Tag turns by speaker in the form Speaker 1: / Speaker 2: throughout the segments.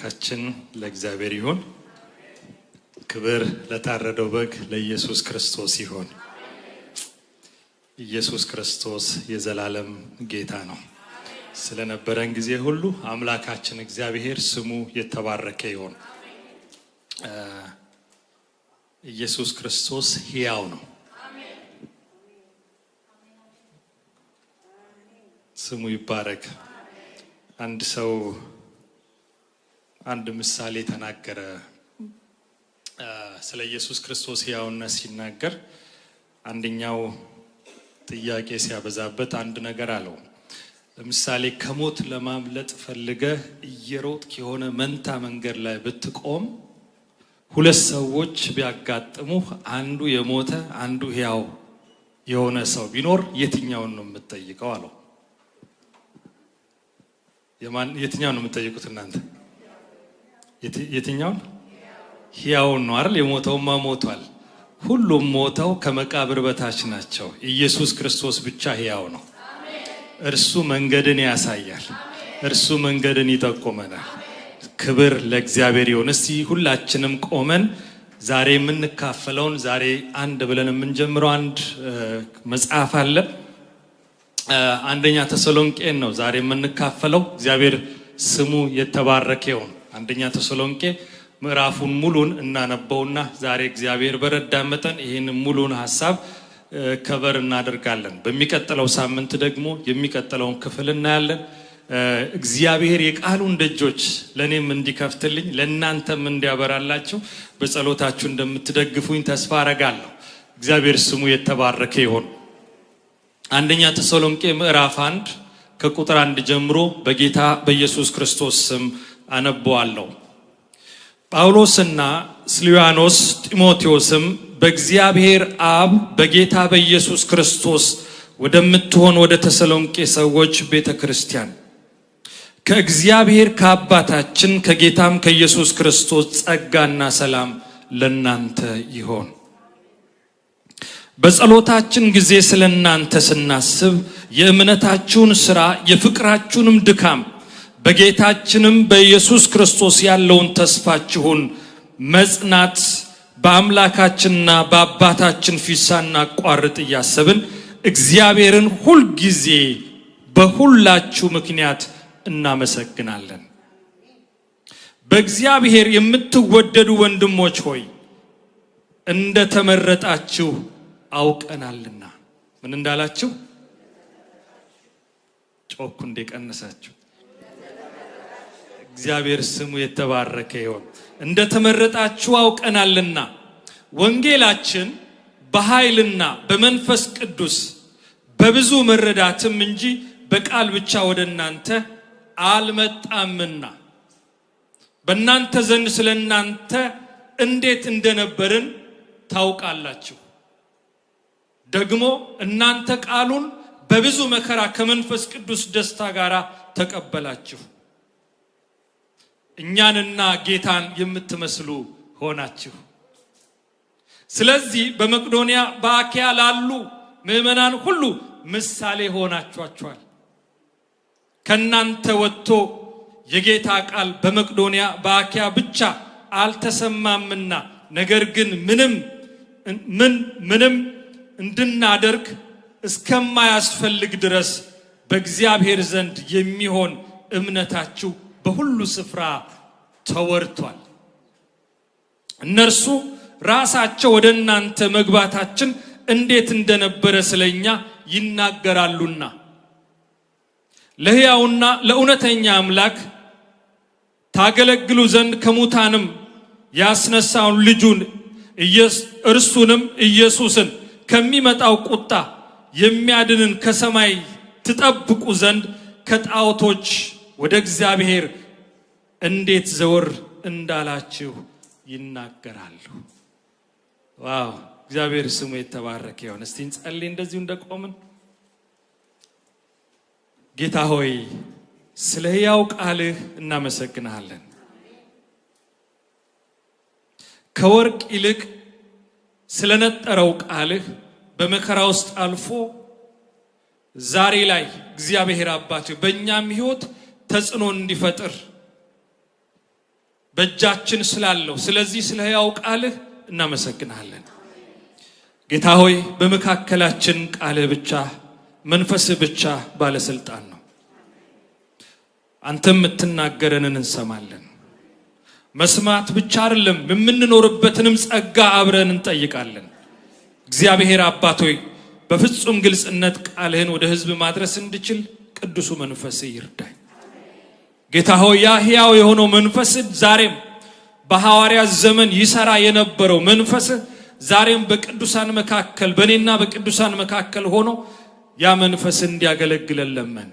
Speaker 1: ለአምላካችን ለእግዚአብሔር ይሁን። ክብር ለታረደው በግ ለኢየሱስ ክርስቶስ ይሁን። ኢየሱስ ክርስቶስ የዘላለም ጌታ ነው። ስለነበረን ጊዜ ሁሉ አምላካችን እግዚአብሔር ስሙ የተባረከ ይሁን። ኢየሱስ ክርስቶስ ሕያው ነው። ስሙ ይባረክ። አንድ ሰው አንድ ምሳሌ ተናገረ። ስለ ኢየሱስ ክርስቶስ ሕያውነት ሲናገር አንደኛው ጥያቄ ሲያበዛበት አንድ ነገር አለው። ለምሳሌ ከሞት ለማምለጥ ፈልገህ እየሮጥክ የሆነ መንታ መንገድ ላይ ብትቆም ሁለት ሰዎች ቢያጋጥሙ አንዱ የሞተ አንዱ ሕያው የሆነ ሰው ቢኖር የትኛውን ነው የምትጠይቀው አለው። የትኛውን ነው የምትጠይቁት እናንተ? የትኛውን? ሕያውን ነው አይደል? የሞተውማ ሞቷል። ሁሉም ሞተው ከመቃብር በታች ናቸው። ኢየሱስ ክርስቶስ ብቻ ሕያው ነው። እርሱ መንገድን ያሳያል። እርሱ መንገድን ይጠቁመናል። ክብር ለእግዚአብሔር ይሁን። እስቲ ሁላችንም ቆመን ዛሬ የምንካፈለውን ዛሬ አንድ ብለን የምንጀምረው አንድ መጽሐፍ አለ። አንደኛ ተሰሎንቄን ነው ዛሬ የምንካፈለው። እግዚአብሔር ስሙ የተባረከ ይሁን። አንደኛ ተሰሎንቄ ምዕራፉን ሙሉን እናነበውና ዛሬ እግዚአብሔር በረዳን መጠን ይህን ሙሉን ሐሳብ ከበር እናደርጋለን። በሚቀጥለው ሳምንት ደግሞ የሚቀጥለውን ክፍል እናያለን። እግዚአብሔር የቃሉን ደጆች ለኔም እንዲከፍትልኝ ለእናንተም እንዲያበራላችሁ በጸሎታችሁ እንደምትደግፉኝ ተስፋ አረጋለሁ። እግዚአብሔር ስሙ የተባረከ ይሁን። አንደኛ ተሰሎንቄ ምዕራፍ 1 ከቁጥር 1 ጀምሮ በጌታ በኢየሱስ ክርስቶስ ስም አነበዋለሁ። ጳውሎስና ስልዋኖስ ጢሞቴዎስም በእግዚአብሔር አብ በጌታ በኢየሱስ ክርስቶስ ወደምትሆን ወደ ተሰሎንቄ ሰዎች ቤተ ክርስቲያን ከእግዚአብሔር ከአባታችን ከጌታም ከኢየሱስ ክርስቶስ ጸጋና ሰላም ለናንተ ይሆን። በጸሎታችን ጊዜ ስለናንተ ስናስብ የእምነታችሁን ሥራ የፍቅራችሁንም ድካም በጌታችንም በኢየሱስ ክርስቶስ ያለውን ተስፋችሁን መጽናት በአምላካችንና በአባታችን ፊት ሳናቋርጥ እያሰብን እግዚአብሔርን ሁል ጊዜ በሁላችሁ ምክንያት እናመሰግናለን። በእግዚአብሔር የምትወደዱ ወንድሞች ሆይ እንደተመረጣችሁ አውቀናልና። ምን እንዳላችሁ? ጮኩ እንደቀነሳችሁ። እግዚአብሔር ስሙ የተባረከ ይሁን። እንደተመረጣችሁ አውቀናልና ወንጌላችን በኃይልና በመንፈስ ቅዱስ በብዙ መረዳትም እንጂ በቃል ብቻ ወደ እናንተ አልመጣምና በእናንተ ዘንድ ስለናንተ እንዴት እንደነበርን ታውቃላችሁ። ደግሞ እናንተ ቃሉን በብዙ መከራ ከመንፈስ ቅዱስ ደስታ ጋር ተቀበላችሁ። እኛንና ጌታን የምትመስሉ ሆናችሁ። ስለዚህ በመቄዶንያ በአክያ ላሉ ምዕመናን ሁሉ ምሳሌ ሆናችኋል። ከናንተ ወጥቶ የጌታ ቃል በመቄዶንያ በአክያ ብቻ አልተሰማምና ነገር ግን ምንም እንድናደርግ እስከማያስፈልግ ድረስ በእግዚአብሔር ዘንድ የሚሆን እምነታችሁ በሁሉ ስፍራ ተወርቷል። እነርሱ ራሳቸው ወደ እናንተ መግባታችን እንዴት እንደነበረ ስለኛ ይናገራሉና ለሕያውና ለእውነተኛ አምላክ ታገለግሉ ዘንድ ከሙታንም ያስነሳውን ልጁን እርሱንም ኢየሱስን ከሚመጣው ቁጣ የሚያድንን ከሰማይ ትጠብቁ ዘንድ ከጣዖቶች ወደ እግዚአብሔር እንዴት ዘወር እንዳላችሁ ይናገራሉ። ዋው! እግዚአብሔር ስሙ የተባረከ ይሁን። እስቲ እንጸልይ እንደዚሁ እንደቆምን። ጌታ ሆይ ስለ ሕያው ቃልህ እናመሰግንሃለን። ከወርቅ ይልቅ ስለነጠረው ቃልህ በመከራ ውስጥ አልፎ ዛሬ ላይ እግዚአብሔር አባቴ በእኛም ሕይወት ተጽዕኖ እንዲፈጥር በእጃችን ስላለው ስለዚህ ስለ ሕያው ቃልህ እናመሰግናለን። ጌታ ሆይ በመካከላችን ቃልህ ብቻ መንፈስህ ብቻ ባለስልጣን ነው። አንተም የምትናገረንን እንሰማለን። መስማት ብቻ አይደለም የምንኖርበትንም ጸጋ አብረን እንጠይቃለን። እግዚአብሔር አባት ሆይ በፍጹም ግልጽነት ቃልህን ወደ ሕዝብ ማድረስ እንድችል ቅዱሱ መንፈስ ይርዳኝ። ጌታ ሆይ ያ ሕያው የሆነው መንፈስ ዛሬም በሐዋርያት ዘመን ይሰራ የነበረው መንፈስ ዛሬም በቅዱሳን መካከል በእኔና በቅዱሳን መካከል ሆኖ ያ መንፈስ እንዲያገለግለን ለመን።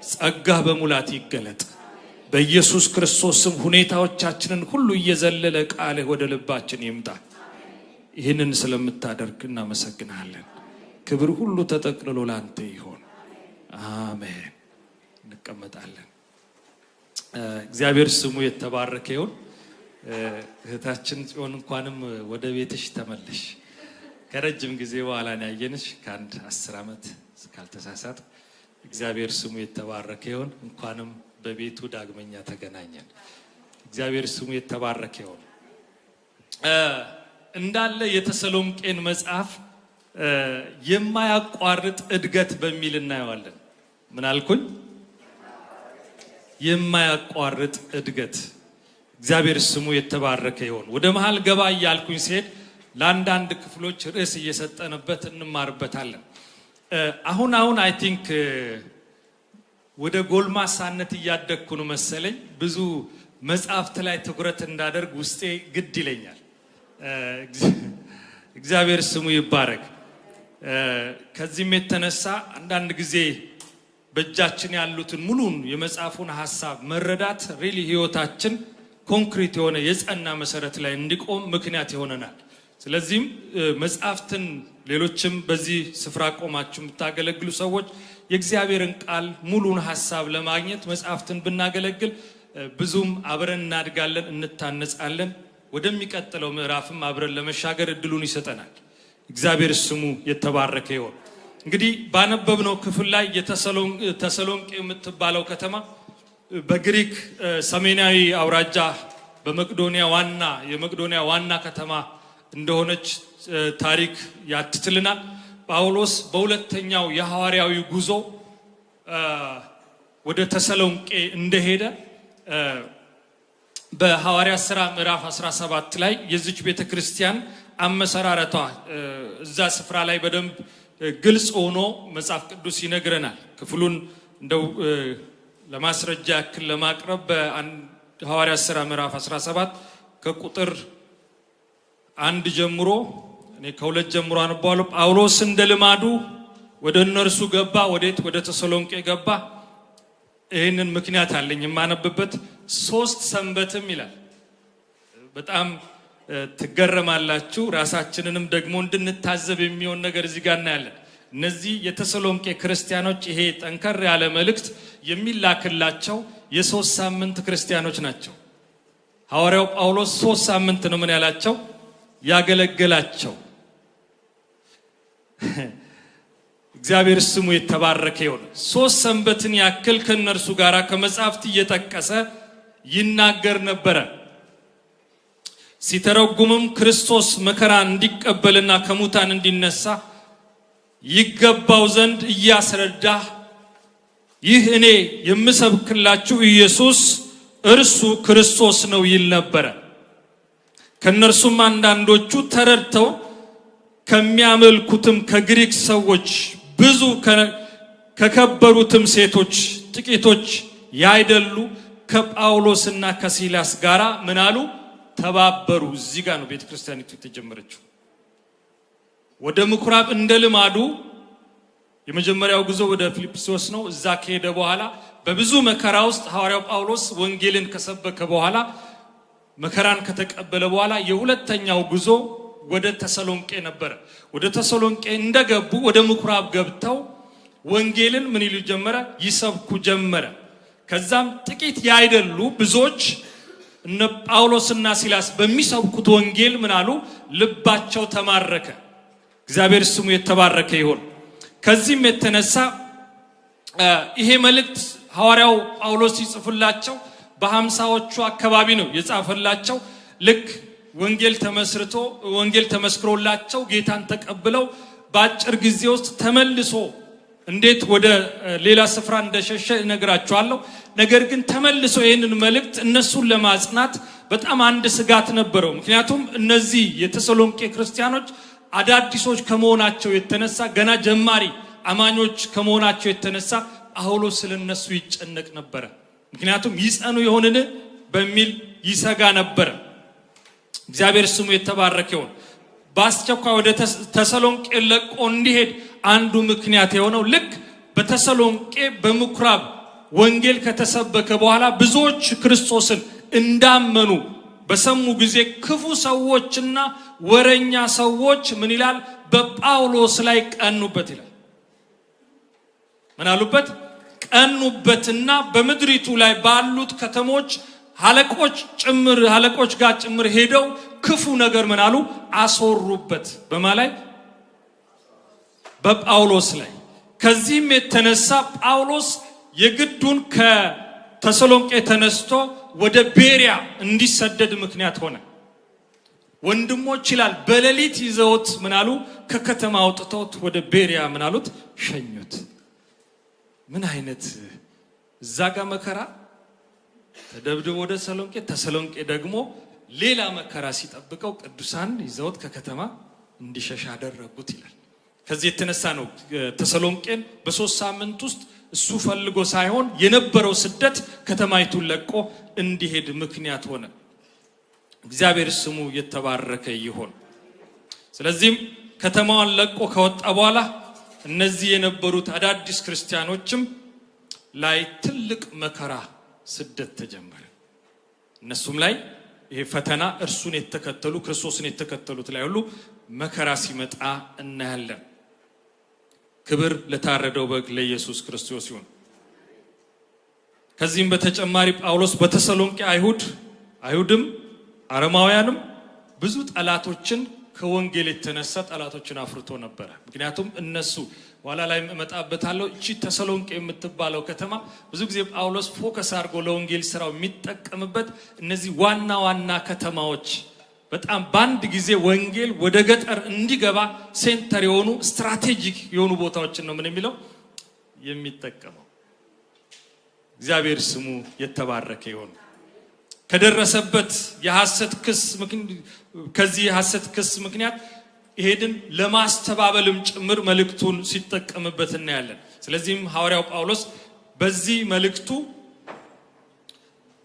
Speaker 1: ጸጋ በሙላት ይገለጥ በኢየሱስ ክርስቶስ ስም። ሁኔታዎቻችንን ሁሉ እየዘለለ ቃልህ ወደ ልባችን ይምጣ። ይህንን ስለምታደርግ እናመሰግናለን። ክብር ሁሉ ተጠቅልሎ ላንተ ይሆን፣ አሜን። እንቀመጣለን። እግዚአብሔር ስሙ የተባረከ ይሁን። እህታችን ጽዮን እንኳንም ወደ ቤትሽ ተመለሽ። ከረጅም ጊዜ በኋላ ነው ያየንሽ፣ ከአንድ 10 ዓመት ካልተሳሳት። እግዚአብሔር ስሙ የተባረከ ይሁን። እንኳንም በቤቱ ዳግመኛ ተገናኘን። እግዚአብሔር ስሙ የተባረከ ይሁን። እንዳለ የተሰሎንቄን መጽሐፍ የማያቋርጥ እድገት በሚል እናየዋለን። ምን አልኩኝ? የማያቋርጥ እድገት። እግዚአብሔር ስሙ የተባረከ ይሁን። ወደ መሃል ገባ እያልኩኝ ሲሄድ ለአንዳንድ ክፍሎች ርዕስ እየሰጠንበት እንማርበታለን። አሁን አይ ቲንክ ወደ ጎልማሳነት እያደግኩ ነው መሰለኝ። ብዙ መጽሐፍት ላይ ትኩረት እንዳደርግ ውስጤ ግድ ይለኛል። እግዚአብሔር ስሙ ይባረክ። ከዚህም የተነሳ አንዳንድ ጊዜ በእጃችን ያሉትን ሙሉን የመጽሐፉን ሐሳብ መረዳት ሪሊ ህይወታችን ኮንክሪት የሆነ የጸና መሰረት ላይ እንዲቆም ምክንያት ይሆነናል። ስለዚህም መጽሐፍትን ሌሎችም በዚህ ስፍራ ቆማችሁ የምታገለግሉ ሰዎች የእግዚአብሔርን ቃል ሙሉን ሐሳብ ለማግኘት መጽሐፍትን ብናገለግል ብዙም አብረን እናድጋለን፣ እንታነጻለን። ወደሚቀጥለው ምዕራፍም አብረን ለመሻገር እድሉን ይሰጠናል። እግዚአብሔር ስሙ የተባረከ ይሁን። እንግዲህ ባነበብነው ክፍል ላይ ተሰሎንቄ የምትባለው ከተማ በግሪክ ሰሜናዊ አውራጃ የመቅዶኒያ ዋና ከተማ እንደሆነች ታሪክ ያትትልናል። ጳውሎስ በሁለተኛው የሐዋርያዊ ጉዞ ወደ ተሰሎንቄ እንደሄደ በሐዋርያት ሥራ ምዕራፍ 17 ላይ የዚች ቤተክርስቲያን አመሰራረቷ እዛ ስፍራ ላይ በደንብ ግልጽ ሆኖ መጽሐፍ ቅዱስ ይነግረናል። ክፍሉን እንደው ለማስረጃ ያክል ለማቅረብ በሐዋርያት ሥራ ምዕራፍ 17 ከቁጥር 1 ጀምሮ እኔ ከ2 ጀምሮ አነባለሁ። ጳውሎስ እንደ ልማዱ ወደ እነርሱ ገባ። ወደ ተሰሎንቄ ገባ። ይህንን ምክንያት አለኝ የማነብበት። 3 ሰንበትም ይላል። በጣም ትገረማላችሁ። ራሳችንንም ደግሞ እንድንታዘብ የሚሆን ነገር እዚህ ጋር እናያለን። እነዚህ የተሰሎንቄ ክርስቲያኖች ይሄ ጠንከር ያለ መልእክት የሚላክላቸው የ3 ሳምንት ክርስቲያኖች ናቸው። ሐዋርያው ጳውሎስ 3 ሳምንት ነው ምን ያላቸው ያገለገላቸው። እግዚአብሔር ስሙ የተባረከ ይሁን። 3 ሰንበትን ያክል ከነርሱ ጋር ከመጽሐፍት እየጠቀሰ ይናገር ነበረ። ሲተረጉምም ክርስቶስ መከራ እንዲቀበልና ከሙታን እንዲነሳ ይገባው ዘንድ እያስረዳ ይህ እኔ የምሰብክላችሁ ኢየሱስ እርሱ ክርስቶስ ነው ይል ነበረ። ከነርሱም አንዳንዶቹ ተረድተው ከሚያመልኩትም ከግሪክ ሰዎች ብዙ ከከበሩትም ሴቶች ጥቂቶች ያይደሉ ከጳውሎስና ከሲላስ ጋራ ምን አሉ? ተባበሩ። እዚህ ጋር ነው ቤተክርስቲያኒቱ የተጀመረችው። ወደ ምኩራብ እንደ ልማዱ የመጀመሪያው ጉዞ ወደ ፊልጵስዩስ ነው። እዛ ከሄደ በኋላ በብዙ መከራ ውስጥ ሐዋርያው ጳውሎስ ወንጌልን ከሰበከ በኋላ መከራን ከተቀበለ በኋላ የሁለተኛው ጉዞ ወደ ተሰሎንቄ ነበረ። ወደ ተሰሎንቄ እንደገቡ ወደ ምኩራብ ገብተው ወንጌልን ምን ይሉ ጀመረ? ይሰብኩ ጀመረ። ከዛም ጥቂት ያይደሉ ብዙዎች እነ ጳውሎስና ሲላስ በሚሰብኩት ወንጌል ምን አሉ? ልባቸው ተማረከ። እግዚአብሔር ስሙ የተባረከ ይሁን። ከዚህም የተነሳ ይሄ መልእክት ሐዋርያው ጳውሎስ ይጽፍላቸው በ50ዎቹ አካባቢ ነው የጻፈላቸው። ልክ ወንጌል ተመስክሮላቸው ጌታን ተቀብለው በአጭር ጊዜ ውስጥ ተመልሶ እንዴት ወደ ሌላ ስፍራ እንደሸሸ እነግራቸዋለሁ። ነገር ግን ተመልሶ ይህንን መልእክት እነሱን ለማጽናት በጣም አንድ ስጋት ነበረው። ምክንያቱም እነዚህ የተሰሎንቄ ክርስቲያኖች አዳዲሶች ከመሆናቸው የተነሳ ገና ጀማሪ አማኞች ከመሆናቸው የተነሳ ጳውሎስ ስለነሱ ይጨነቅ ነበረ። ምክንያቱም ይጸኑ ይሆንን በሚል ይሰጋ ነበረ። እግዚአብሔር ስሙ የተባረከ ይሁን። በአስቸኳይ ወደ ተሰሎንቄ ለቆ እንዲሄድ አንዱ ምክንያት የሆነው ልክ በተሰሎንቄ በምኩራብ ወንጌል ከተሰበከ በኋላ ብዙዎች ክርስቶስን እንዳመኑ በሰሙ ጊዜ ክፉ ሰዎችና ወረኛ ሰዎች ምን ይላል? በጳውሎስ ላይ ቀኑበት ይላል። ምን አሉበት? ቀኑበትና በምድሪቱ ላይ ባሉት ከተሞች አለቆች ጋር ጭምር ሄደው ክፉ ነገር ምን አሉ? አስወሩበት። በማላይ በጳውሎስ ላይ። ከዚህም የተነሳ ጳውሎስ የግዱን ከተሰሎንቄ ተነስቶ ወደ ቤሪያ እንዲሰደድ ምክንያት ሆነ። ወንድሞች ይላል በሌሊት ይዘውት ምን አሉ? ከከተማ አውጥተውት ወደ ቤሪያ ምን አሉት? ሸኙት። ምን አይነት እዛ ጋር መከራ ተደብድቦ ወደ ተሰሎንቄ ደግሞ ሌላ መከራ ሲጠብቀው ቅዱሳን ይዘውት ከከተማ እንዲሸሽ አደረጉት ይላል። ከዚህ የተነሳ ነው ተሰሎንቄን በ3 ሳምንት ውስጥ እሱ ፈልጎ ሳይሆን የነበረው ስደት ከተማይቱን ለቆ እንዲሄድ ምክንያት ሆነ። እግዚአብሔር ስሙ የተባረከ ይሁን። ስለዚህም ከተማዋን ለቆ ከወጣ በኋላ እነዚህ የነበሩት አዳዲስ ክርስቲያኖችም ላይ ትልቅ መከራ ስደት ተጀመረ። እነሱም ላይ ይሄ ፈተና እርሱን የተከተሉ ክርስቶስን የተከተሉት ላይ ሁሉ መከራ ሲመጣ እናያለን። ክብር ለታረደው በግ ለኢየሱስ ክርስቶስ ይሁን። ከዚህም በተጨማሪ ጳውሎስ በተሰሎንቄ አይሁድም አረማውያንም ብዙ ጠላቶችን ከወንጌል የተነሳ ጠላቶችን አፍርቶ ነበረ። ምክንያቱም እነሱ ኋላ ላይ እመጣበታለሁ እቺ ተሰሎንቄ የምትባለው ከተማ ብዙ ጊዜ ጳውሎስ ፎከስ አድርጎ ለወንጌል ስራው የሚጠቀምበት እነዚህ ዋና ከተማዎች በጣም በአንድ ጊዜ ወንጌል ወደ ገጠር እንዲገባ ሴንተር የሆኑ ስትራቴጂክ የሆኑ ቦታዎችን ነው ምን የሚለው የሚጠቀመው። እግዚአብሔር ስሙ የተባረከ ይሁን። ከደረሰበት የሐሰት ክስ ምክንያት ይሄድን ለማስተባበልም ጭምር መልእክቱን ሲጠቀምበት እናያለን። ስለዚህም ሐዋርያው ጳውሎስ በዚህ መልእክቱ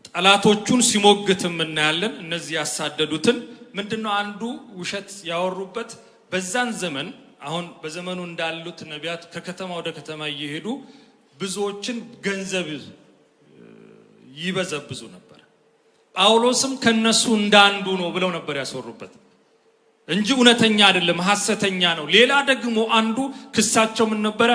Speaker 1: ጠላቶቹን ሲሞግትም እናያለን። እነዚህ ያሳደዱትን ምንድነው አንዱ ውሸት ያወሩበት በዛን ዘመን አሁን በዘመኑ እንዳሉት ነቢያት ከከተማ ወደ ከተማ እየሄዱ ብዙዎችን ገንዘብ ይበዘብዙ ነበር። ጳውሎስም ከነሱ እንዳንዱ ነው ብለው ነበር ያስወሩበት እንጂ እውነተኛ አይደለም፣ ሐሰተኛ ነው። ሌላ ደግሞ አንዱ ክሳቸው ምን ነበረ?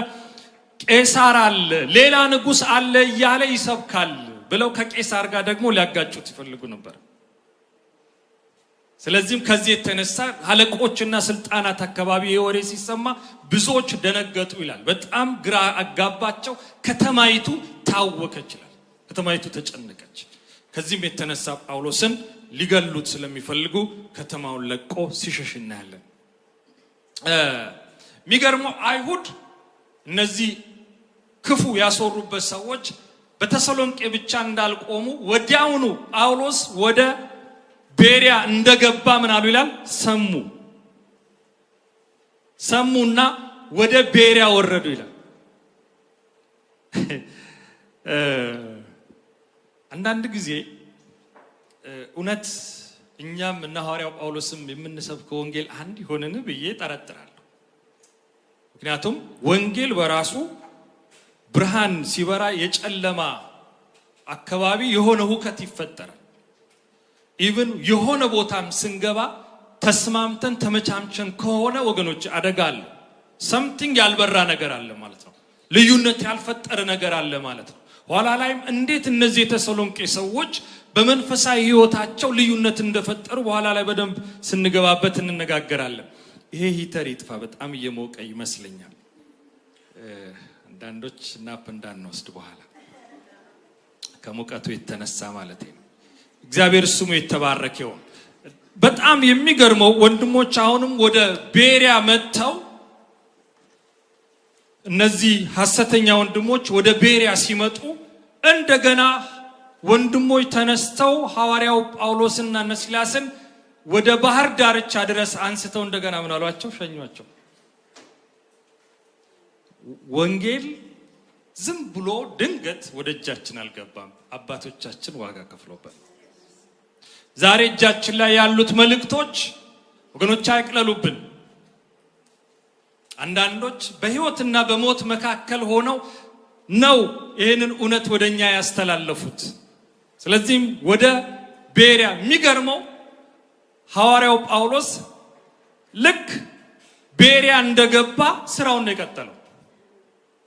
Speaker 1: ቄሳር አለ፣ ሌላ ንጉስ አለ እያለ ይሰብካል ብለው ከቄሳር ጋር ደግሞ ሊያጋጩት ይፈልጉ ነበር። ስለዚህም ከዚህ የተነሳ አለቆችና ስልጣናት አካባቢ የወሬ ሲሰማ ብዙዎች ደነገጡ ይላል። በጣም ግራ አጋባቸው። ከተማይቱ ታወከች ይላል። ከተማይቱ ተጨነቀች። ከዚህም የተነሳ ጳውሎስን ሊገሉት ስለሚፈልጉ ከተማውን ለቆ ሲሸሽ እናያለን። የሚገርመው አይሁድ እነዚህ ክፉ ያስወሩበት ሰዎች በተሰሎንቄ ብቻ እንዳልቆሙ ወዲያውኑ ጳውሎስ ወደ ቤሪያ እንደገባ ምን አሉ ይላል? ሰሙና ወደ ቤሪያ ወረዱ ይላል። አንዳንድ ጊዜ እውነት እኛም እና ሐዋርያው ጳውሎስም የምንሰብከው ወንጌል አንድ ይሆንን ብዬ ጠረጥራለሁ። ምክንያቱም ወንጌል በራሱ ብርሃን ሲበራ የጨለማ አካባቢ የሆነ ሁከት ይፈጠራል። ኢቭን የሆነ ቦታም ስንገባ ተስማምተን ተመቻምቸን ከሆነ ወገኖች አደጋ አለ። ሰምቲንግ ያልበራ ነገር አለ ማለት ነው። ልዩነት ያልፈጠረ ነገር አለ ማለት ነው። ኋላ ላይም እንዴት እነዚህ የተሰሎንቄ ሰዎች በመንፈሳዊ ህይወታቸው ልዩነት እንደፈጠሩ በኋላ ላይ በደንብ ስንገባበት እንነጋገራለን። ይሄ ሂተር ይጥፋ፣ በጣም እየሞቀ ይመስለኛል። አንዳንዶች ናፕ እንዳንወስድ በኋላ ከሙቀቱ የተነሳ ማለት ነው። እግዚአብሔር ስሙ የተባረከ ይሁን። በጣም የሚገርመው ወንድሞች አሁንም ወደ ቤሪያ መጥተው እነዚህ ሐሰተኛ ወንድሞች ወደ ቤሪያ ሲመጡ እንደገና ወንድሞች ተነስተው ሐዋርያው ጳውሎስና ሲላስን ወደ ባህር ዳርቻ ድረስ አንስተው እንደገና ምን አሏቸው? ሸኟቸው። ወንጌል ዝም ብሎ ድንገት ወደ እጃችን አልገባም። አባቶቻችን ዋጋ ከፍሎበት። ዛሬ እጃችን ላይ ያሉት መልእክቶች ወገኖች አይቅለሉብን። አንዳንዶች በህይወትና በሞት መካከል ሆነው ነው ይህንን እውነት ወደኛ ያስተላለፉት። ስለዚህም ወደ ቤሪያ የሚገርመው ሐዋርያው ጳውሎስ ልክ ቤሪያ እንደገባ ስራውን የቀጠለው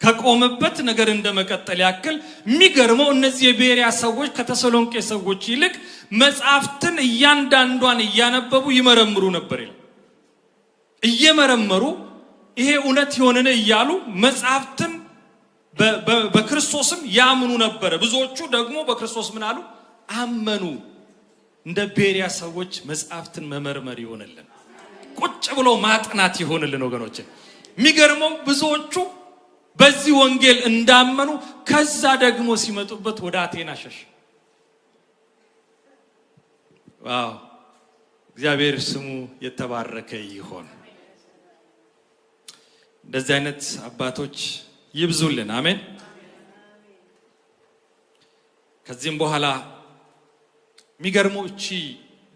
Speaker 1: ከቆመበት ነገር እንደመቀጠል ያክል የሚገርመው እነዚህ የቤሪያ ሰዎች ከተሰሎንቄ ሰዎች ይልቅ መጽሐፍትን እያንዳንዷን እያነበቡ ይመረምሩ ነበር ይላል። እየመረመሩ ይሄ እውነት ይሆንን እያሉ መጽሐፍትን በክርስቶስም ያምኑ ነበር። ብዙዎቹ ደግሞ በክርስቶስ ምን አሉ? አመኑ። እንደ ቤሪያ ሰዎች መጽሐፍትን መመርመር ይሆንልን፣ ቁጭ ብሎ ማጥናት ይሆንልን ወገኖች። የሚገርመው ብዙዎቹ በዚህ ወንጌል እንዳመኑ ከዛ ደግሞ ሲመጡበት ወደ አቴና ሸሽ። ዋው! እግዚአብሔር ስሙ የተባረከ ይሁን። እንደዚህ አይነት አባቶች ይብዙልን። አሜን። ከዚህም በኋላ የሚገርመው እቺ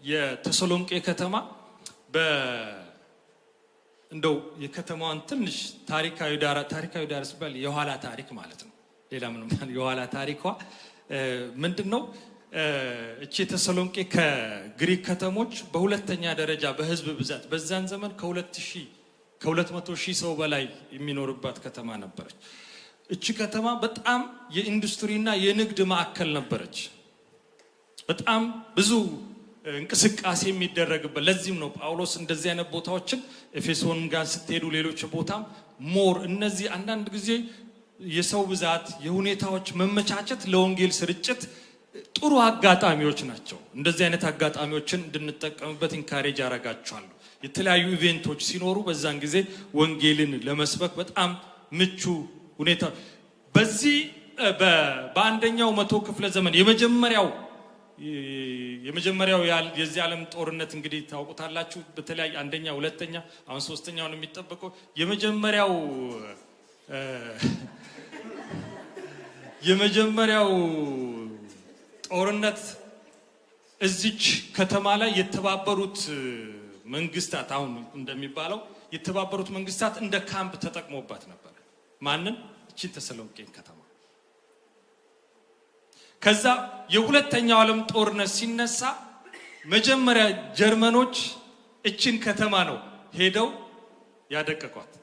Speaker 1: የተሰሎንቄ ከተማ እንደው የከተማዋን ትንሽ ታሪካዊ ዳራ ሲባል የኋላ ታሪክ ማለት ነው። ሌላ ምንም የኋላ ታሪኳ ምንድነው? እቺ የተሰሎንቄ ከግሪክ ከተሞች በሁለተኛ ደረጃ በህዝብ ብዛት በዛን ዘመን ከ200,000 ሰው በላይ የሚኖርባት ከተማ ነበረች። እቺ ከተማ በጣም የኢንዱስትሪና የንግድ ማዕከል ነበረች። በጣም ብዙ እንቅስቃሴ የሚደረግበት። ለዚህም ነው ጳውሎስ እንደዚህ አይነት ቦታዎችን ኤፌሶን ጋር ስትሄዱ ሌሎች ቦታም ሞር እነዚህ አንዳንድ ጊዜ የሰው ብዛት የሁኔታዎች መመቻቸት ለወንጌል ስርጭት ጥሩ አጋጣሚዎች ናቸው። እንደዚህ አይነት አጋጣሚዎችን እንድንጠቀምበት ኢንካሬጅ አደርጋችኋለሁ። የተለያዩ ኢቨንቶች ሲኖሩ በዛን ጊዜ ወንጌልን ለመስበክ በጣም ምቹ ሁኔታ። በዚህ በአንደኛው መቶ ክፍለ ዘመን የመጀመሪያው የዚህ ዓለም ጦርነት እንግዲህ ታውቁታላችሁ። በተለያየ አንደኛ፣ ሁለተኛ፣ አሁን ሶስተኛው ነው የሚጠበቀው። የመጀመሪያው ጦርነት እዚች ከተማ ላይ የተባበሩት መንግስታት አሁን እንደሚባለው የተባበሩት መንግስታት እንደ ካምፕ ተጠቅሞባት ነበር። ማንን? እቺን ተሰሎንቄን ከተማ። ከዛ የሁለተኛው ዓለም ጦርነት ሲነሳ መጀመሪያ ጀርመኖች እቺን ከተማ ነው ሄደው ያደቀቋት።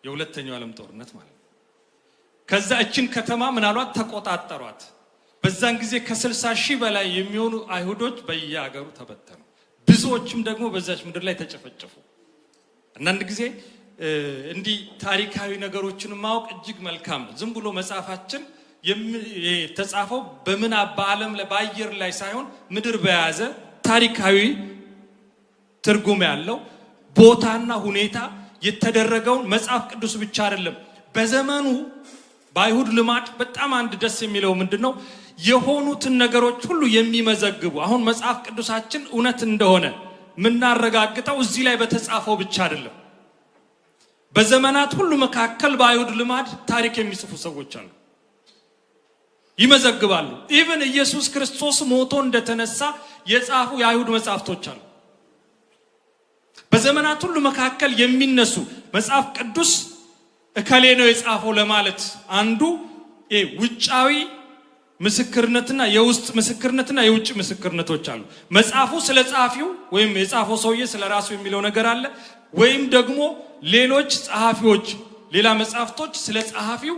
Speaker 1: የሁለተኛው ዓለም ጦርነት ማለት ነው። ከዛ እቺን ከተማ ምናልባት ተቆጣጠሯት። በዛን ጊዜ ከ60,000 በላይ የሚሆኑ አይሁዶች በየሀገሩ ተበተኑ። ብዙዎችም ደግሞ በዛች ምድር ላይ ተጨፈጨፉ። አንዳንድ ጊዜ እንዲህ ታሪካዊ ነገሮችን ማወቅ እጅግ መልካም ነው። ዝም ብሎ መጽሐፋችን የተጻፈው በምናብ በዓለም ላይ በአየር ላይ ሳይሆን ምድር በያዘ ታሪካዊ ትርጉም ያለው ቦታና ሁኔታ የተደረገውን መጽሐፍ ቅዱስ ብቻ አይደለም። በዘመኑ በአይሁድ ልማድ በጣም አንድ ደስ የሚለው ምንድነው? የሆኑትን ነገሮች ሁሉ የሚመዘግቡ። አሁን መጽሐፍ ቅዱሳችን እውነት እንደሆነ የምናረጋግጠው እዚህ ላይ በተጻፈው ብቻ አይደለም። በዘመናት ሁሉ መካከል በአይሁድ ልማድ ታሪክ የሚጽፉ ሰዎች አሉ፣ ይመዘግባሉ። ኢቭን ኢየሱስ ክርስቶስ ሞቶ እንደተነሳ የጻፉ የአይሁድ መጽሐፍቶች አሉ። በዘመናት ሁሉ መካከል የሚነሱ መጽሐፍ ቅዱስ እከሌ ነው የጻፈው ለማለት አንዱ ውጫዊ ምስክርነትና የውስጥ ምስክርነትና የውጭ ምስክርነቶች አሉ። መጽሐፉ ስለ ጻፊው ወይም የጻፈው ሰውዬ ስለ ራሱ የሚለው ነገር አለ፣ ወይም ደግሞ ሌሎች ጸሐፊዎች ሌላ መጽሐፍቶች ስለ ጸሐፊው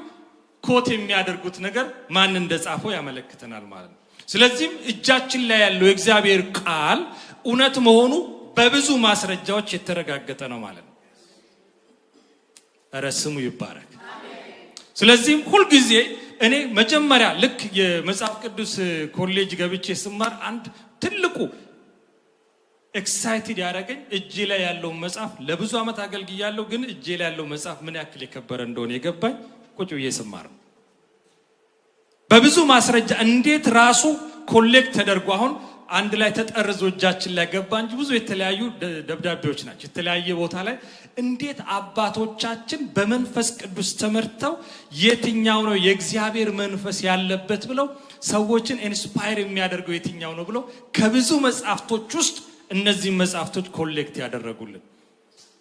Speaker 1: ኮት የሚያደርጉት ነገር ማን እንደጻፈው ያመለክተናል ማለት ነው። ስለዚህም እጃችን ላይ ያለው የእግዚአብሔር ቃል እውነት መሆኑ በብዙ ማስረጃዎች የተረጋገጠ ነው ማለት ነው። ኧረ ስሙ ይባረክ። ስለዚህም ሁሉ ጊዜ እኔ መጀመሪያ ልክ የመጽሐፍ ቅዱስ ኮሌጅ ገብቼ ስማር አንድ ትልቁ ኤክሳይትድ ያደረገኝ እጄ ላይ ያለው መጽሐፍ ለብዙ ዓመት አገልግያለሁ፣ ግን እጄ ላይ ያለው መጽሐፍ ምን ያክል የከበረ እንደሆነ የገባኝ ቁጭ ብዬ ስማር በብዙ ማስረጃ እንዴት ራሱ ኮሌክት ተደርጎ አሁን አንድ ላይ ተጠርዞ እጃችን ላይ ገባ እንጂ ብዙ የተለያዩ ደብዳቤዎች ናቸው የተለያየ ቦታ ላይ እንዴት አባቶቻችን በመንፈስ ቅዱስ ተመርተው የትኛው ነው የእግዚአብሔር መንፈስ ያለበት ብለው ሰዎችን ኢንስፓየር የሚያደርገው የትኛው ነው ብለው ከብዙ መጽሐፍቶች ውስጥ እነዚህ መጽሐፍቶች ኮሌክት ያደረጉልን።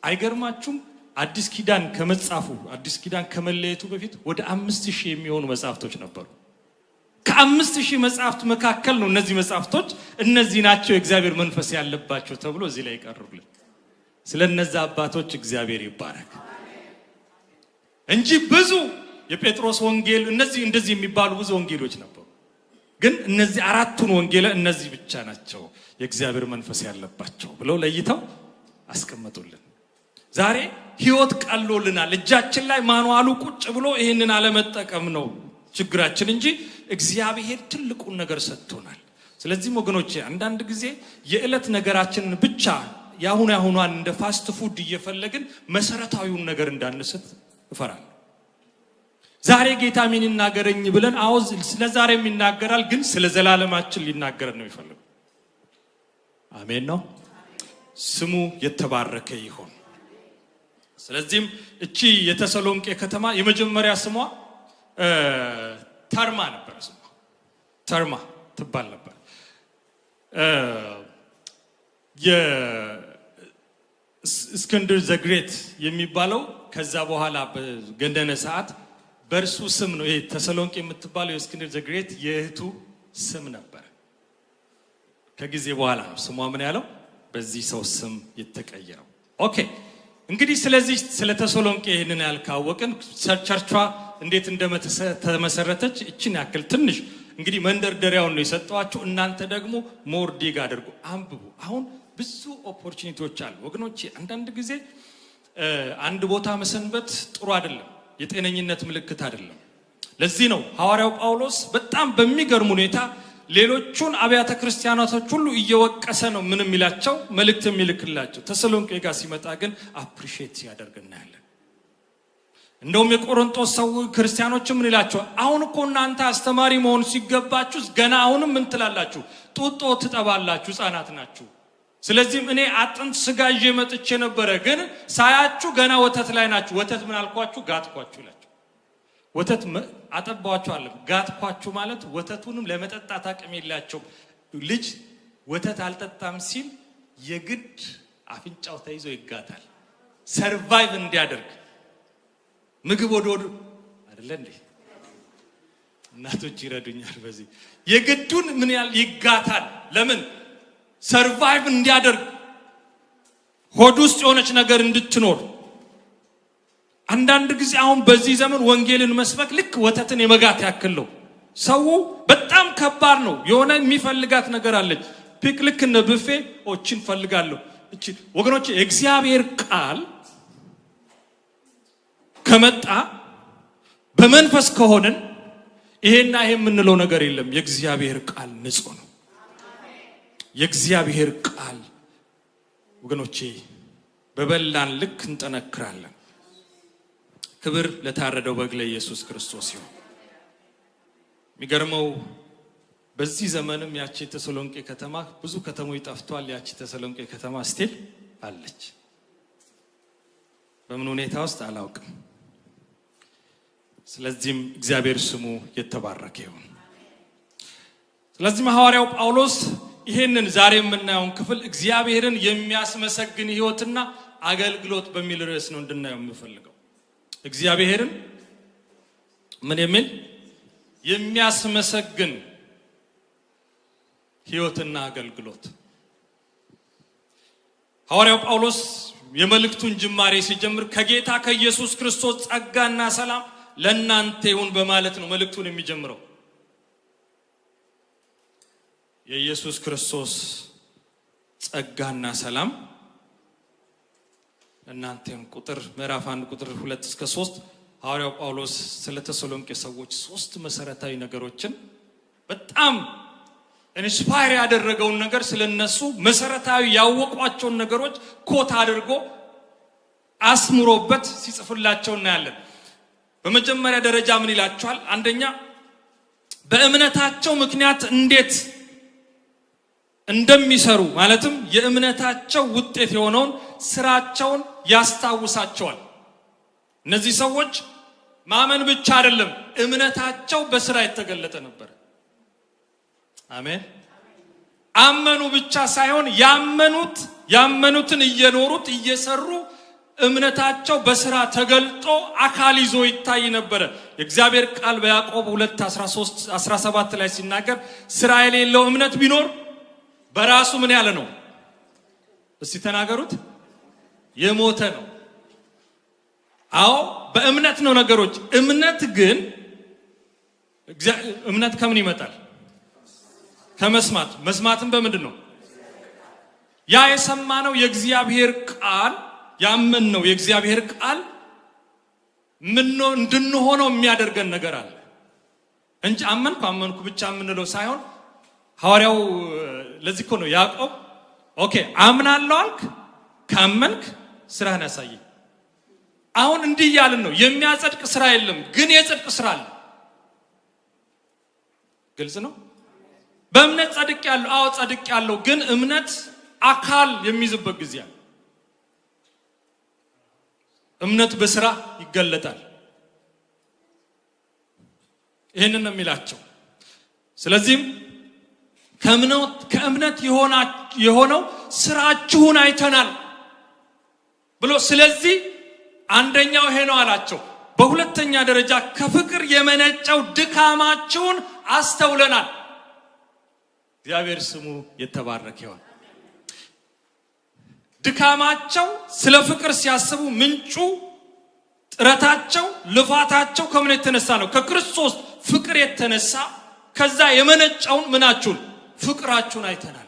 Speaker 1: አይገርማችሁም? አዲስ ኪዳን ከመጻፉ አዲስ ኪዳን ከመለየቱ በፊት ወደ 5000 የሚሆኑ መጽሐፍቶች ነበሩ። ከ5000 መጽሐፍት መካከል ነው እነዚህ መጽሐፍቶች እነዚህ ናቸው የእግዚአብሔር መንፈስ ያለባቸው ተብሎ እዚህ ላይ ይቀርቡልን። ስለነዛ አባቶች እግዚአብሔር ይባረክ እንጂ ብዙ የጴጥሮስ ወንጌል እነዚህ እንደዚህ የሚባሉ ብዙ ወንጌሎች ነበሩ። ግን እነዚህ አራቱን ወንጌል እነዚህ ብቻ ናቸው የእግዚአብሔር መንፈስ ያለባቸው ብለው ለይተው አስቀመጡልን። ዛሬ ህይወት ቀሎልናል። እጃችን ላይ ማኑዋሉ ቁጭ ብሎ ይሄንን አለመጠቀም ነው ችግራችን እንጂ እግዚአብሔር ትልቁን ነገር ሰጥቶናል። ስለዚህ ወገኖቼ አንዳንድ ጊዜ የዕለት ነገራችንን ብቻ ያሁኗን እንደ ፋስት ፉድ እየፈለግን መሰረታዊውን ነገር እንዳንስት እፈራለሁ። ዛሬ ጌታ ምን ይናገረኝ ብለን አውዝ ስለዛሬም ይናገራል፣ ግን ስለ ዘላለማችን ሊናገረን ነው የሚፈልገው። አሜን ነው። ስሙ የተባረከ ይሁን። ስለዚህም እቺ የተሰሎንቄ ከተማ የመጀመሪያ ስሟ ተርማ ነበር። ስሟ ተርማ ትባል ነበር። የእስክንድር ዘግሬት የሚባለው ከዛ በኋላ በገነነ ሰዓት በእርሱ ስም ነው። ይሄ ተሰሎንቄ የምትባለው የእስክንድር ዘግሬት የእህቱ ስም ነበር። ከጊዜ በኋላ ነው ስሟ ምን ያለው በዚህ ሰው ስም የተቀየረው። ኦኬ እንግዲህ ስለዚህ ስለ ተሰሎንቄ ይሄንን ያልካወቅን ቸርቿ እንዴት እንደተመሰረተች እቺን ያክል ትንሽ እንግዲህ መንደርደሪያውን ነው የሰጠዋችሁ። እናንተ ደግሞ ሞር ዲግ አድርጉ፣ አንብቡ። አሁን ብዙ ኦፖርቹኒቲዎች አሉ ወገኖቼ። አንዳንድ ጊዜ አንድ ቦታ መሰንበት ጥሩ አይደለም፣ የጤነኝነት ምልክት አይደለም። ለዚህ ነው ሐዋርያው ጳውሎስ በጣም በሚገርም ሁኔታ ሌሎቹን አብያተ ክርስቲያናቶች ሁሉ እየወቀሰ ነው ምን የሚላቸው መልእክት የሚልክላቸው። ተሰሎንቄ ጋር ሲመጣ ግን አፕሪሺየት ያደርግና ያለን እንደውም የቆሮንቶስ ሰው ክርስቲያኖች ምን ይላቸው፣ አሁን እኮ እናንተ አስተማሪ መሆን ሲገባችሁ ገና አሁንም ምን ትላላችሁ? ጡጦ ትጠባላችሁ፣ ሕፃናት ናችሁ። ስለዚህም እኔ አጥንት ስጋ ይዤ መጥቼ ነበረ፣ ግን ሳያችሁ ገና ወተት ላይ ናችሁ። ወተት ምን አልኳችሁ? ጋትኳችሁ ይላችሁ። ወተት አጠባዋችሁ አለ። ጋትኳችሁ ማለት ወተቱንም ለመጠጣት አቅም የላቸው። ልጅ ወተት አልጠጣም ሲል የግድ አፍንጫው ተይዞ ይጋታል ሰርቫይቭ እንዲያደርግ። ምግብ ወደ አይደለ እንዴ? እናቶች ይረዱኛል በዚህ። የግዱን ምን ያህል ይጋታል። ለምን? ሰርቫይቭ እንዲያደርግ ሆድ ውስጥ የሆነች ነገር እንድትኖር። አንዳንድ ጊዜ አሁን በዚህ ዘመን ወንጌልን መስበክ ልክ ወተትን የመጋት ያክል ነው። ሰው በጣም ከባድ ነው። የሆነ የሚፈልጋት ነገር አለች። ፒክ ልክ እንደ ብፌ ኦችን ፈልጋለሁ። እቺ ወገኖች የእግዚአብሔር ቃል ከመጣ በመንፈስ ከሆነን ይሄና ይሄ የምንለው ነገር የለም። የእግዚአብሔር ቃል ንጹህ ነው። የእግዚአብሔር ቃል ወገኖቼ በበላን ልክ እንጠነክራለን። ክብር ለታረደው በግ ለኢየሱስ ክርስቶስ ይሁን። የሚገርመው በዚህ ዘመንም ያቺ ተሰሎንቄ ከተማ ብዙ ከተሞች ጠፍቷል። ያቺ ተሰሎንቄ ከተማ ስቲል አለች። በምን ሁኔታ ውስጥ አላውቅም። ስለዚህም እግዚአብሔር ስሙ የተባረከ ይሁን። ስለዚህም ሐዋርያው ጳውሎስ ይሄንን ዛሬ የምናየውን ክፍል እግዚአብሔርን የሚያስመሰግን ሕይወትና አገልግሎት በሚል ርዕስ ነው እንድናየው የምፈልገው። እግዚአብሔርን ምን የሚል የሚያስመሰግን ሕይወትና አገልግሎት። ሐዋርያው ጳውሎስ የመልእክቱን ጅማሬ ሲጀምር ከጌታ ከኢየሱስ ክርስቶስ ጸጋና ሰላም ለእናንተ ይሁን በማለት ነው መልእክቱን የሚጀምረው። የኢየሱስ ክርስቶስ ጸጋና ሰላም ለእናንተ ይሁን። ቁጥር ምዕራፍ 1 ቁጥር 2 እስከ 3 ሐዋርያው ጳውሎስ ስለ ተሰሎንቄ ሰዎች 3 መሰረታዊ ነገሮችን በጣም ኢንስፓየር ያደረገውን ነገር ስለነሱ መሰረታዊ ያወቋቸውን ነገሮች ኮት አድርጎ አስምሮበት ሲጽፍላቸው እናያለን። በመጀመሪያ ደረጃ ምን ይላቸዋል? አንደኛ በእምነታቸው ምክንያት እንዴት እንደሚሰሩ ማለትም የእምነታቸው ውጤት የሆነውን ስራቸውን ያስታውሳቸዋል። እነዚህ ሰዎች ማመን ብቻ አይደለም፣ እምነታቸው በስራ የተገለጠ ነበር። አሜን። አመኑ ብቻ ሳይሆን ያመኑትን እየኖሩት እየሰሩ እምነታቸው በስራ ተገልጦ አካል ይዞ ይታይ ነበር። የእግዚአብሔር ቃል በያዕቆብ 2:13-17 ላይ ሲናገር ስራ የሌለው እምነት ቢኖር በራሱ ምን ያለ ነው? እስቲ ተናገሩት። የሞተ ነው። አዎ በእምነት ነው ነገሮች። እምነት ከምን ይመጣል? ከመስማት። መስማትም በምንድን ነው? ያ የሰማነው የእግዚአብሔር ቃል ያመንነው የእግዚአብሔር ቃል እንድንሆነው የሚያደርገን ነገር አለ እንጂ አመንኩ ብቻ የምንለው ሳይሆን ሐዋርያው ለዚህ እኮ ነው ያዕቆብ ኦኬ አምናለሁ አልክ፣ ካመንክ ስራህን ያሳይ። አሁን እንዲህ እያልን ነው። የሚያጸድቅ ስራ የለም፣ ግን የጽድቅ ስራ አለ። ግልጽ ነው። በእምነት ጸድቅ ያለው አዎ ጸድቅ ያለው፣ ግን እምነት አካል የሚይዝበት ጊዜ አለ። እምነት በስራ ይገለጣል። ይሄንን ነው የሚላቸው። ስለዚህም ከእምነት የሆነው ስራችሁን አይተናል ብሎ ስለዚህ አንደኛው ይሄ ነው አላቸው። በሁለተኛ ደረጃ ከፍቅር የመነጨው ድካማችሁን አስተውለናል። እግዚአብሔር ስሙ የተባረከ ይሁን። ድካማቸው ስለ ፍቅር ሲያስቡ ምንጩ ጥረታቸው ልፋታቸው ከምን የተነሳ ነው? ከክርስቶስ ፍቅር የተነሳ ከዛ የመነጨውን ምናችሁን ፍቅራችሁን አይተናል።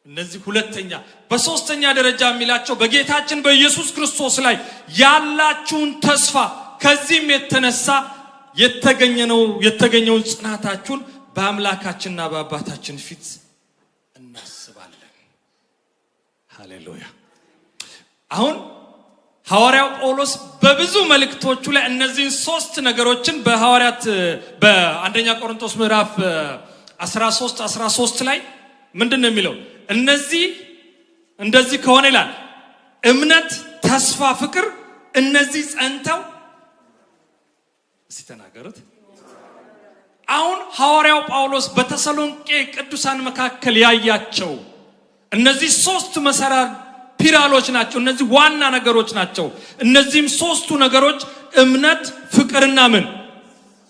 Speaker 1: እነዚህ ሁለተኛ። በሶስተኛ ደረጃ የሚላቸው በጌታችን በኢየሱስ ክርስቶስ ላይ ያላችሁን ተስፋ ከዚህም የተነሳ የተገኘውን ጽናታችሁን በአምላካችንና በአባታችን ፊት እናስባለን። ሃሌሉያ። አሁን ሐዋርያው ጳውሎስ በብዙ መልእክቶቹ ላይ እነዚህን 3 ነገሮችን በሐዋርያት በአንደኛ ቆሮንቶስ ምዕራፍ 13 ላይ ምንድነው የሚለው? እነዚህ እንደዚህ ከሆነ ይላል እምነት፣ ተስፋ፣ ፍቅር እነዚህ ጸንተው ሲተናገሩት። አሁን ሐዋርያው ጳውሎስ በተሰሎንቄ ቅዱሳን መካከል ያያቸው እነዚህ 3 መሰረት ፒላሮች ናቸው። እነዚህ ዋና ነገሮች ናቸው። እነዚህም 3ቱ ነገሮች እምነት፣ ፍቅርና ምን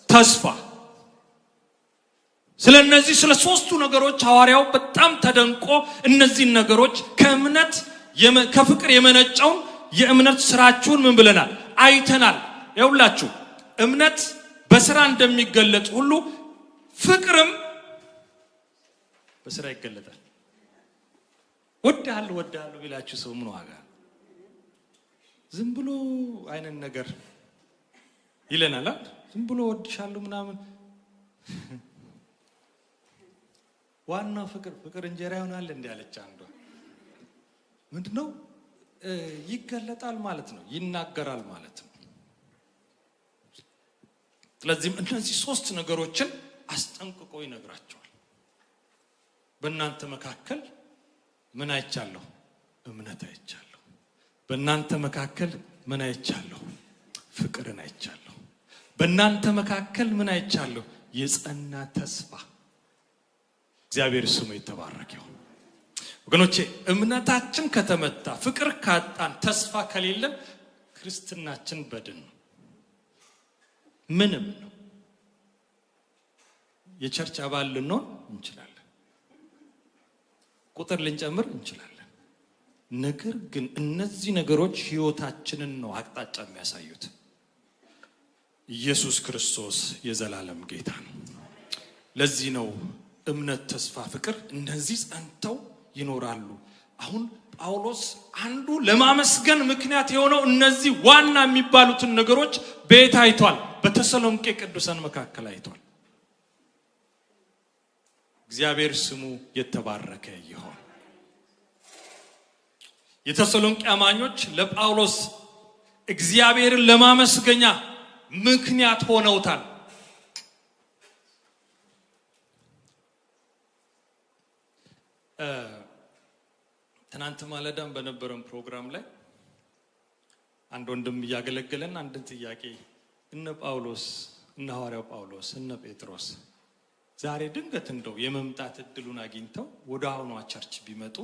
Speaker 1: ተስፋ። ስለነዚህ ስለ 3ቱ ነገሮች ሐዋርያው በጣም ተደንቆ እነዚህን ነገሮች ከእምነት ከፍቅር የመነጨውን የእምነት ስራችሁን ምን ብለናል? አይተናል። ይኸውላችሁ እምነት በስራ እንደሚገለጥ ሁሉ ፍቅርም በስራ ይገለጣል። ወዳለሁ ቢላችሁ ሰው ምን ዋጋ? ዝም ብሎ አይነን ነገር ይለናል። ዝም ብሎ ወድሻለሁ ምናምን። ዋናው ፍቅር እንጀራ ይሆናል እንዴ አለች አንዷ። ምንድነው? ይገለጣል ማለት ነው፣ ይናገራል ማለት ነው። ስለዚህ እነዚህ 3 ነገሮችን አስጠንቅቆ ይነግራቸዋል። በእናንተ መካከል ምን አይቻለሁ? እምነት አይቻለሁ። በእናንተ መካከል ምን አይቻለሁ? ፍቅርን አይቻለሁ። በእናንተ መካከል ምን አይቻለሁ? የጸና ተስፋ። እግዚአብሔር ስሙ የተባረከ ይሁን። ወገኖቼ እምነታችን ከተመታ፣ ፍቅር ካጣን፣ ተስፋ ከሌለን ክርስትናችን በድን ነው፣ ምንም ነው። የቸርች አባል ልንሆን እንችላለን፣ ቁጥር ልንጨምር እንችላለን። ነገር ግን እነዚህ ነገሮች ህይወታችንን ነው አቅጣጫ የሚያሳዩት። ኢየሱስ ክርስቶስ የዘላለም ጌታ ነው። ለዚህ ነው እምነት፣ ተስፋ፣ ፍቅር እነዚህ ጸንተው ይኖራሉ። አሁን ጳውሎስ አንዱ ለማመስገን ምክንያት የሆነው እነዚህ ዋና የሚባሉትን ነገሮች ቤት አይቷል። በተሰሎንቄ ቅዱሳን መካከል አይቷል። እግዚአብሔር ስሙ የተባረከ ይሁን። የተሰሎንቄ አማኞች ለጳውሎስ እግዚአብሔርን ለማመስገኛ ምክንያት ሆነውታል። ትናንት ማለዳም በነበረን ፕሮግራም ላይ አንድ ወንድም እያገለገለን አንድ ጥያቄ እነ ጳውሎስ እነ ሐዋርያው ጳውሎስ እነ ጴጥሮስ ዛሬ ድንገት እንደው የመምጣት እድሉን አግኝተው ወደ አሁኗ ቸርች ቢመጡ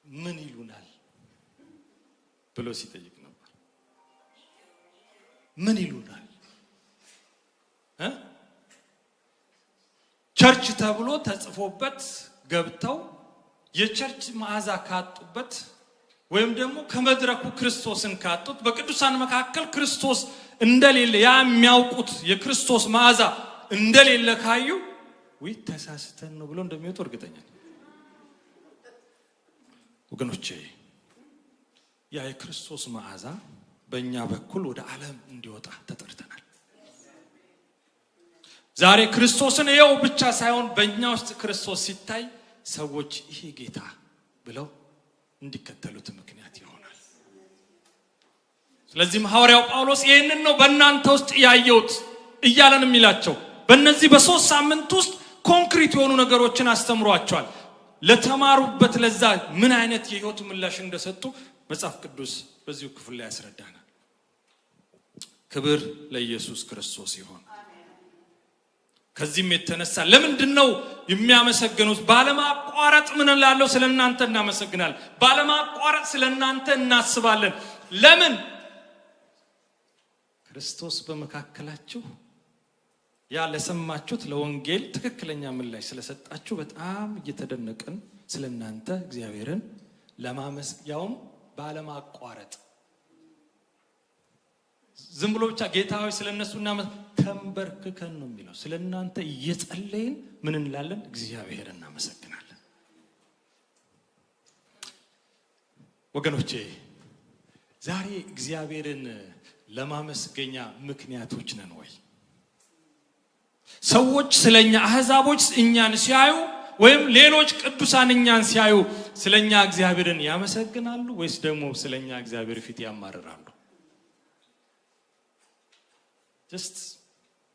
Speaker 1: ምን ይሉናል ብሎ ሲጠይቅ ነበር። ምን ይሉናል? ቸርች ተብሎ ተጽፎበት ገብተው የቸርች መዓዛ ካጡበት ወይም ደግሞ ከመድረኩ ክርስቶስን ካጡት በቅዱሳን መካከል ክርስቶስ እንደሌለ ያ የሚያውቁት የክርስቶስ መዓዛ እንደሌለ ካዩ ወይ ተሳስተን ነው ብሎ እንደሚወጡ እርግጠኛ ነኝ። ወገኖቼ ያ የክርስቶስ መዓዛ በእኛ በኩል ወደ ዓለም እንዲወጣ ተጠርተናል። ዛሬ ክርስቶስን ይኸው ብቻ ሳይሆን በእኛ ውስጥ ክርስቶስ ሲታይ ሰዎች ይሄ ጌታ ብለው እንዲከተሉት ምክንያት ይሆናል። ስለዚህም ሐዋርያው ጳውሎስ ይህንን ነው በእናንተ ውስጥ ያየሁት እያለን የሚላቸው በእነዚህ በ3 ሳምንት ውስጥ ኮንክሪት የሆኑ ነገሮችን አስተምሯቸዋል። ለተማሩበት ለዛ ምን አይነት የህይወት ምላሽ እንደሰጡ መጽሐፍ ቅዱስ በዚሁ ክፍል ላይ ያስረዳናል። ክብር ለኢየሱስ ክርስቶስ ይሁን። ከዚህም የተነሳ ለምንድነው የሚያመሰግኑት? ባለማቋረጥ ምን ላለው ስለናንተ እናመሰግናለን። ባለማቋረጥ ስለናንተ እናስባለን። ለምን? ክርስቶስ በመካከላችሁ ያ ለሰማችሁት ለወንጌል ትክክለኛ ምላሽ ስለሰጣችሁ በጣም እየተደነቀን ስለናንተ እግዚአብሔርን ለማመስገን ባለማቋረጥ ዝም ብሎ ብቻ ጌታ ሆይ ስለነሱና ተንበርክከን ነው የሚለው። ስለናንተ እየጸለይን ምን እንላለን? እግዚአብሔርን እናመሰግናለን። ወገኖቼ ዛሬ እግዚአብሔርን ለማመስገኛ ምክንያቶች ነን ወይ? ሰዎች ስለኛ አህዛቦች እኛን ሲያዩ ወይም ሌሎች ቅዱሳን እኛን ሲያዩ ስለኛ እግዚአብሔርን ያመሰግናሉ ወይስ ደግሞ ስለኛ እግዚአብሔር ፊት ያማርራሉ? ጀስት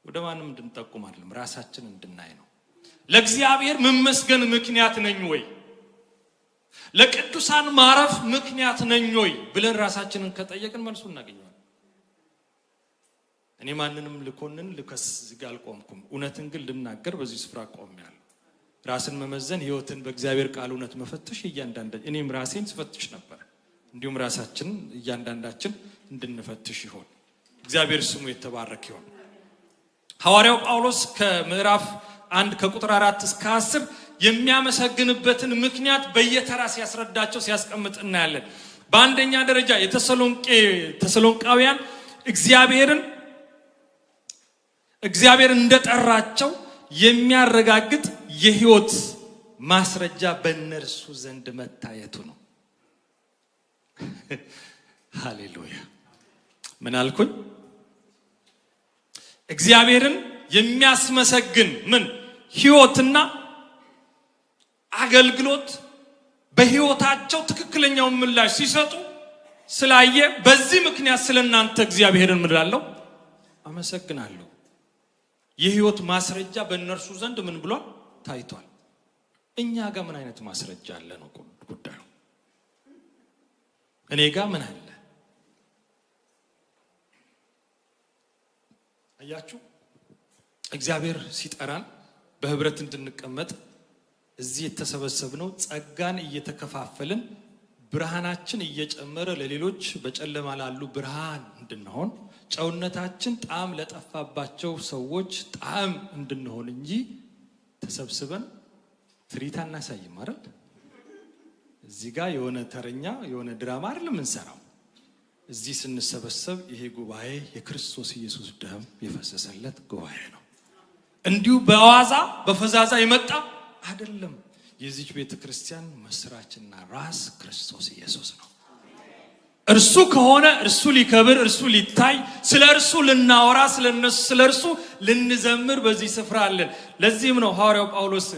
Speaker 1: ወደ ማንም እንድንጠቁም አይደለም፣ ራሳችን እንድናይ ነው። ለእግዚአብሔር መመስገን ምክንያት ነኝ ወይ? ለቅዱሳን ማረፍ ምክንያት ነኝ ወይ ብለን ራሳችንን ከጠየቅን መልሱ እናገኛለን። እኔ ማንንም ልኮንን ልከስ ጋር አልቆምኩም። እውነትን ግን ልናገር በዚህ ስፍራ ቆሜያለሁ። ራስን መመዘን ህይወትን በእግዚአብሔር ቃል እውነት መፈተሽ እያንዳንዳችን እኔም ራሴን ስፈትሽ ነበር። እንዲሁም ራሳችን እያንዳንዳችን እንድንፈትሽ ይሆን። እግዚአብሔር ስሙ የተባረከ ይሁን። ሐዋርያው ጳውሎስ ከምዕራፍ 1 ከቁጥር 4 እስከ 10 የሚያመሰግንበትን ምክንያት በየተራ ሲያስረዳቸው ሲያስቀምጥ እናያለን። በአንደኛ ደረጃ ተሰሎንቃውያን እግዚአብሔር እንደጠራቸው የሚያረጋግጥ የህይወት ማስረጃ በእነርሱ ዘንድ መታየቱ ነው። ሃሌሉያ። ምን አልኩኝ? እግዚአብሔርን የሚያስመሰግን ህይወትና አገልግሎት በህይወታቸው ትክክለኛውን ምላሽ ሲሰጡ ስላየ በዚህ ምክንያት ስለናንተ እግዚአብሔርን ምንላለው አመሰግናለሁ። የህይወት ማስረጃ በእነርሱ ዘንድ ምን ብሏል? ታይቷል። እኛ ጋር ምን አይነት ማስረጃ አለ ነው ጉዳዩ። እኔ ጋር ምን አለ? አያችሁ፣ እግዚአብሔር ሲጠራን በህብረት እንድንቀመጥ እዚህ የተሰበሰብነው ጸጋን እየተከፋፈልን ብርሃናችን እየጨመረ ለሌሎች በጨለማ ላሉ ብርሃን እንድንሆን ጨውነታችን ጣዕም ለጠፋባቸው ሰዎች ጣዕም እንድንሆን እንጂ ተሰብስበን ትርኢት አናሳይም አይደል? እዚህ ጋር የሆነ ተረኛ የሆነ ድራማ አይደለም እንሰራው። እዚህ ስንሰበሰብ ይሄ ጉባኤ የክርስቶስ ኢየሱስ ደም የፈሰሰለት ጉባኤ ነው። እንዲሁ በዋዛ በፈዛዛ የመጣ አይደለም። የዚህ ቤተክርስቲያን መስራችና ራስ ክርስቶስ ኢየሱስ ነው። እርሱ ከሆነ እርሱ ሊከብር፣ እርሱ ሊታይ፣ ስለ እርሱ ልናወራ፣ ስለ እርሱ ልንዘምር በዚህ ስፍራ አለን። ለዚህም ነው ሐዋርያው ጳውሎስ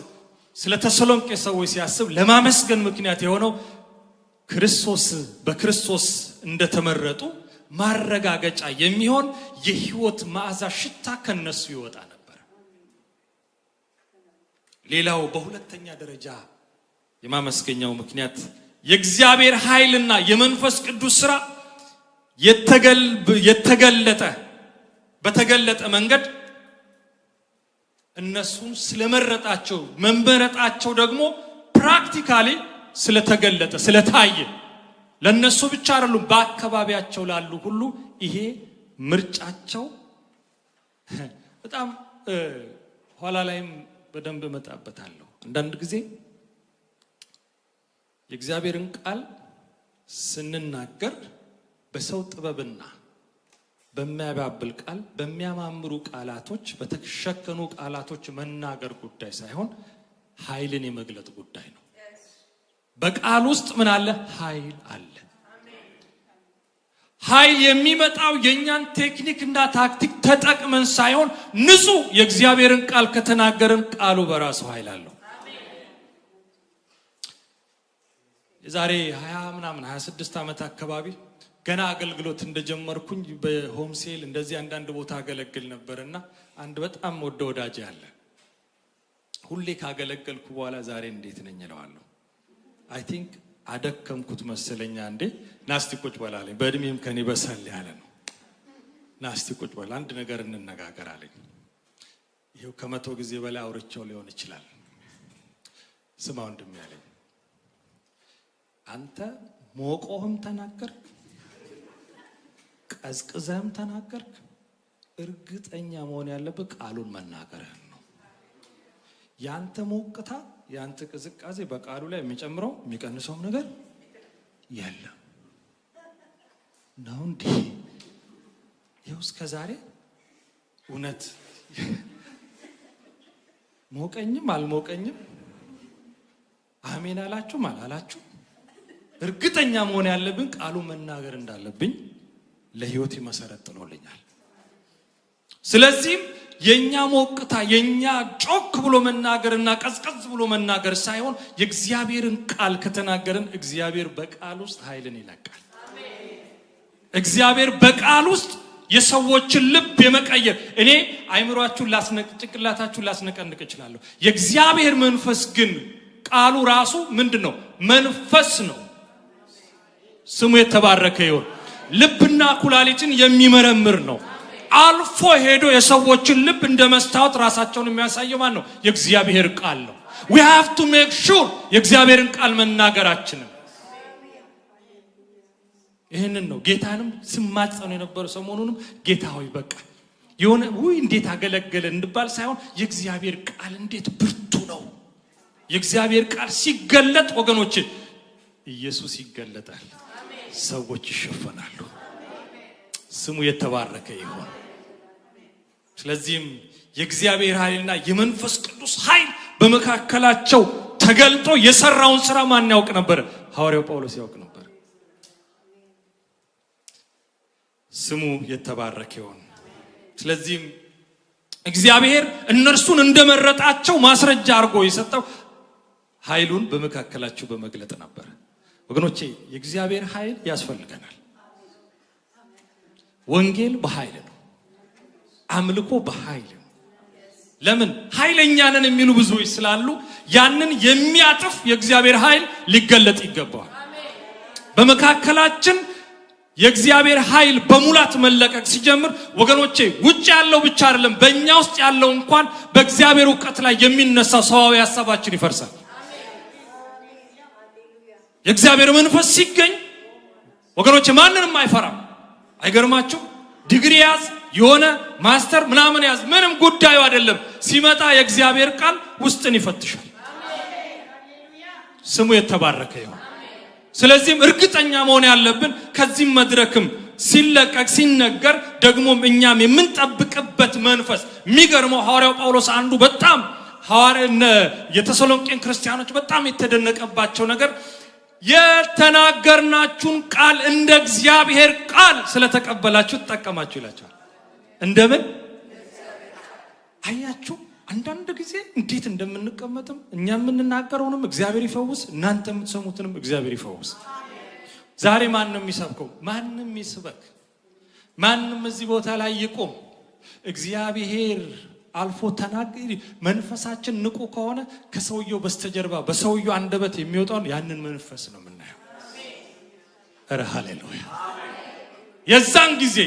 Speaker 1: ስለ ተሰሎንቄ ሰዎች ሲያስብ ለማመስገን ምክንያት የሆነው በክርስቶስ እንደተመረጡ ማረጋገጫ የሚሆን የሕይወት መዓዛ ሽታ ከነሱ ይወጣ ነበር። ሌላው በሁለተኛ ደረጃ የማመስገኛው ምክንያት የእግዚአብሔር ኃይልና የመንፈስ ቅዱስ ሥራ በተገለጠ መንገድ እነሱን ስለመረጣቸው መመረጣቸው ደግሞ ፕራክቲካሊ ስለተገለጠ ስለታየ ለነሱ ብቻ አይደሉም በአካባቢያቸው ላሉ ሁሉ ይሄ ምርጫቸው በጣም ኋላ ላይም በደንብ መጣበታለሁ። አንዳንድ ጊዜ የእግዚአብሔርን ቃል ስንናገር በሰው ጥበብና በሚያባብል ቃል በሚያማምሩ ቃላቶች በተሸከኑ ቃላቶች መናገር ጉዳይ ሳይሆን ኃይልን የመግለጥ ጉዳይ ነው። በቃል ውስጥ ምን አለ? ኃይል አለ። ኃይል የሚመጣው የኛን ቴክኒክ እና ታክቲክ ተጠቅመን ሳይሆን ንጹህ የእግዚአብሔርን ቃል ከተናገርን ቃሉ በራሱ ኃይል አለው። የዛሬ 26 ዓመት አካባቢ ገና አገልግሎት እንደጀመርኩኝ በሆም ሴል እንደዚህ አንዳንድ ቦታ አገለግል ነበርና አንድ በጣም ወዳጅ ያለ ሁሌ ካገለገልኩ በኋላ ዛሬ እንዴት ነኝ እለዋለሁ። አይ ቲንክ አደከምኩት መሰለኛ። እንዴ ናስቲ ቁጭ በላለኝ። በእድሜም ከኔ በሰል ያለ ነው። ናስቲ ቁጭ በል አንድ ነገር እንነጋገር አለኝ። ይሄው ከ100 ጊዜ በላይ አውርቼው ሊሆን ይችላል። ስማ ወንድም ያለኝ አንተ ሞቆህም ተናገርክ፣ ቀዝቅዘህም ተናገርክ፣ እርግጠኛ መሆን ያለብህ ቃሉን መናገርህን ነው። ያንተ ሞቅታ ያንተ ቅዝቃዜ በቃሉ ላይ የሚጨምረው የሚቀንሰውም ነገር የለም ነው። እንዴ ይኸው እስከ ዛሬ እውነት ሞቀኝም አልሞቀኝም አሜን አላችሁም አላላችሁ እርግጠኛ መሆን ያለብን ቃሉ መናገር እንዳለብኝ ለሕይወቴ መሰረት ጥሎልኛል። ስለዚህም የኛ ሞቅታ የኛ ጮክ ብሎ መናገርና ቀዝቀዝ ብሎ መናገር ሳይሆን የእግዚአብሔርን ቃል ከተናገርን እግዚአብሔር በቃል ውስጥ ኃይልን ይለቃል። እግዚአብሔር በቃል ውስጥ የሰዎችን ልብ የመቀየር እኔ አይምሮአችሁን ጭንቅላታችሁን ላስነቀንቅ እችላለሁ። የእግዚአብሔር መንፈስ ግን ቃሉ ራሱ ምንድነው? መንፈስ ነው። ስሙ የተባረከ ይሁን። ልብና ኩላሊትን የሚመረምር ነው። አልፎ ሄዶ የሰዎችን ልብ እንደ መስታወት ራሳቸውን የሚያሳየው ማን ነው? የእግዚአብሔር ቃል ነው። we have to make sure የእግዚአብሔርን ቃል መናገራችንን ይሄንን ነው። ጌታንም ስማጸኑ የነበረው ሰሞኑንም ጌታ ሆይ በቃ የሆነ እንዴት አገለገለ እንድባል ሳይሆን የእግዚአብሔር ቃል እንዴት ብርቱ ነው። የእግዚአብሔር ቃል ሲገለጥ ወገኖች ኢየሱስ ይገለጣል፣ ሰዎች ይሸፈናሉ። ስሙ የተባረከ ይሁን። ስለዚህም የእግዚአብሔር ኃይልና የመንፈስ ቅዱስ ኃይል በመካከላቸው ተገልጦ የሰራውን ሥራ ማን ያውቅ ነበር? ሐዋርያው ጳውሎስ ያውቅ ነበር። ስሙ የተባረከ ይሁን። ስለዚህም እግዚአብሔር እነርሱን እንደመረጣቸው ማስረጃ አድርጎ የሰጠው ኃይሉን በመካከላቸው በመግለጥ ነበር። ወገኖቼ የእግዚአብሔር ኃይል ያስፈልገናል። ወንጌል በኃይል ነው። አምልኮ በኃይል ነው። ለምን? ኃይለኛ ነን የሚሉ ብዙዎች ስላሉ ያንን የሚያጥፍ የእግዚአብሔር ኃይል ሊገለጥ ይገባዋል። በመካከላችን የእግዚአብሔር ኃይል በሙላት መለቀቅ ሲጀምር ወገኖቼ ውጭ ያለው ብቻ አይደለም፣ በእኛ ውስጥ ያለው እንኳን በእግዚአብሔር ዕውቀት ላይ የሚነሳው ሰዋዊ ሐሳባችን ይፈርሳል። የእግዚአብሔር መንፈስ ሲገኝ ወገኖቼ ማንንም አይፈራም። አይገርማችሁ? ዲግሪ ያዝ የሆነ ማስተር ምናምን ያዝ ምንም ጉዳዩ አይደለም። ሲመጣ የእግዚአብሔር ቃል ውስጥን ይፈትሻል። ስሙ የተባረከ ይሁን። ስለዚህም እርግጠኛ መሆን ያለብን ከዚህም መድረክም ሲለቀቅ ሲነገር ደግሞም እኛም የምንጠብቅበት መንፈስ የሚገርመው ሐዋርያው ጳውሎስ አንዱ በጣም ሐዋርያነ የተሰሎንቄን ክርስቲያኖች በጣም የተደነቀባቸው ነገር የተናገርናችሁን ቃል እንደ እግዚአብሔር ቃል ስለተቀበላችሁ ተጠቀማችሁ ይላቸዋል። እንደምን አያችሁ? አንዳንድ ጊዜ እንዴት እንደምንቀመጥም እኛ የምንናገረውንም እግዚአብሔር ይፈውስ፣ እናንተ የምትሰሙትንም እግዚአብሔር ይፈውስ። ዛሬ ማንም ይሰብከው፣ ማንም ይስበክ፣ ማንም እዚህ ቦታ ላይ ይቆም፣ እግዚአብሔር አልፎ ተናገሪ። መንፈሳችን ንቁ ከሆነ ከሰውየው በስተጀርባ በሰውየው አንደበት የሚወጣውን ያንን መንፈስ ነው የምናየው። ኧረ ሃሌሉያ! የዛን ጊዜ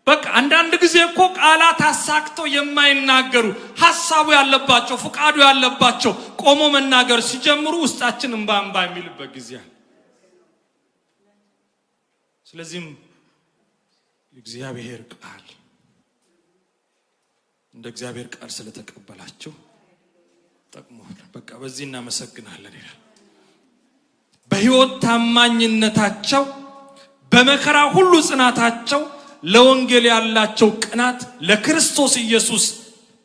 Speaker 1: በቃ አንዳንድ ጊዜ እኮ ቃላት አሳክተው የማይናገሩ ሐሳቡ ያለባቸው ፍቃዱ ያለባቸው ቆሞ መናገር ሲጀምሩ ውስጣችን እንባ የሚልበት ጊዜ አለ። ስለዚህም የእግዚአብሔር ቃል እንደ እግዚአብሔር ቃል ስለተቀበላችሁ ጠቅሞ በቃ በዚህ እናመሰግናለን ይላል። በሕይወት ታማኝነታቸው በመከራ ሁሉ ጽናታቸው ለወንጌል ያላቸው ቅናት ለክርስቶስ ኢየሱስ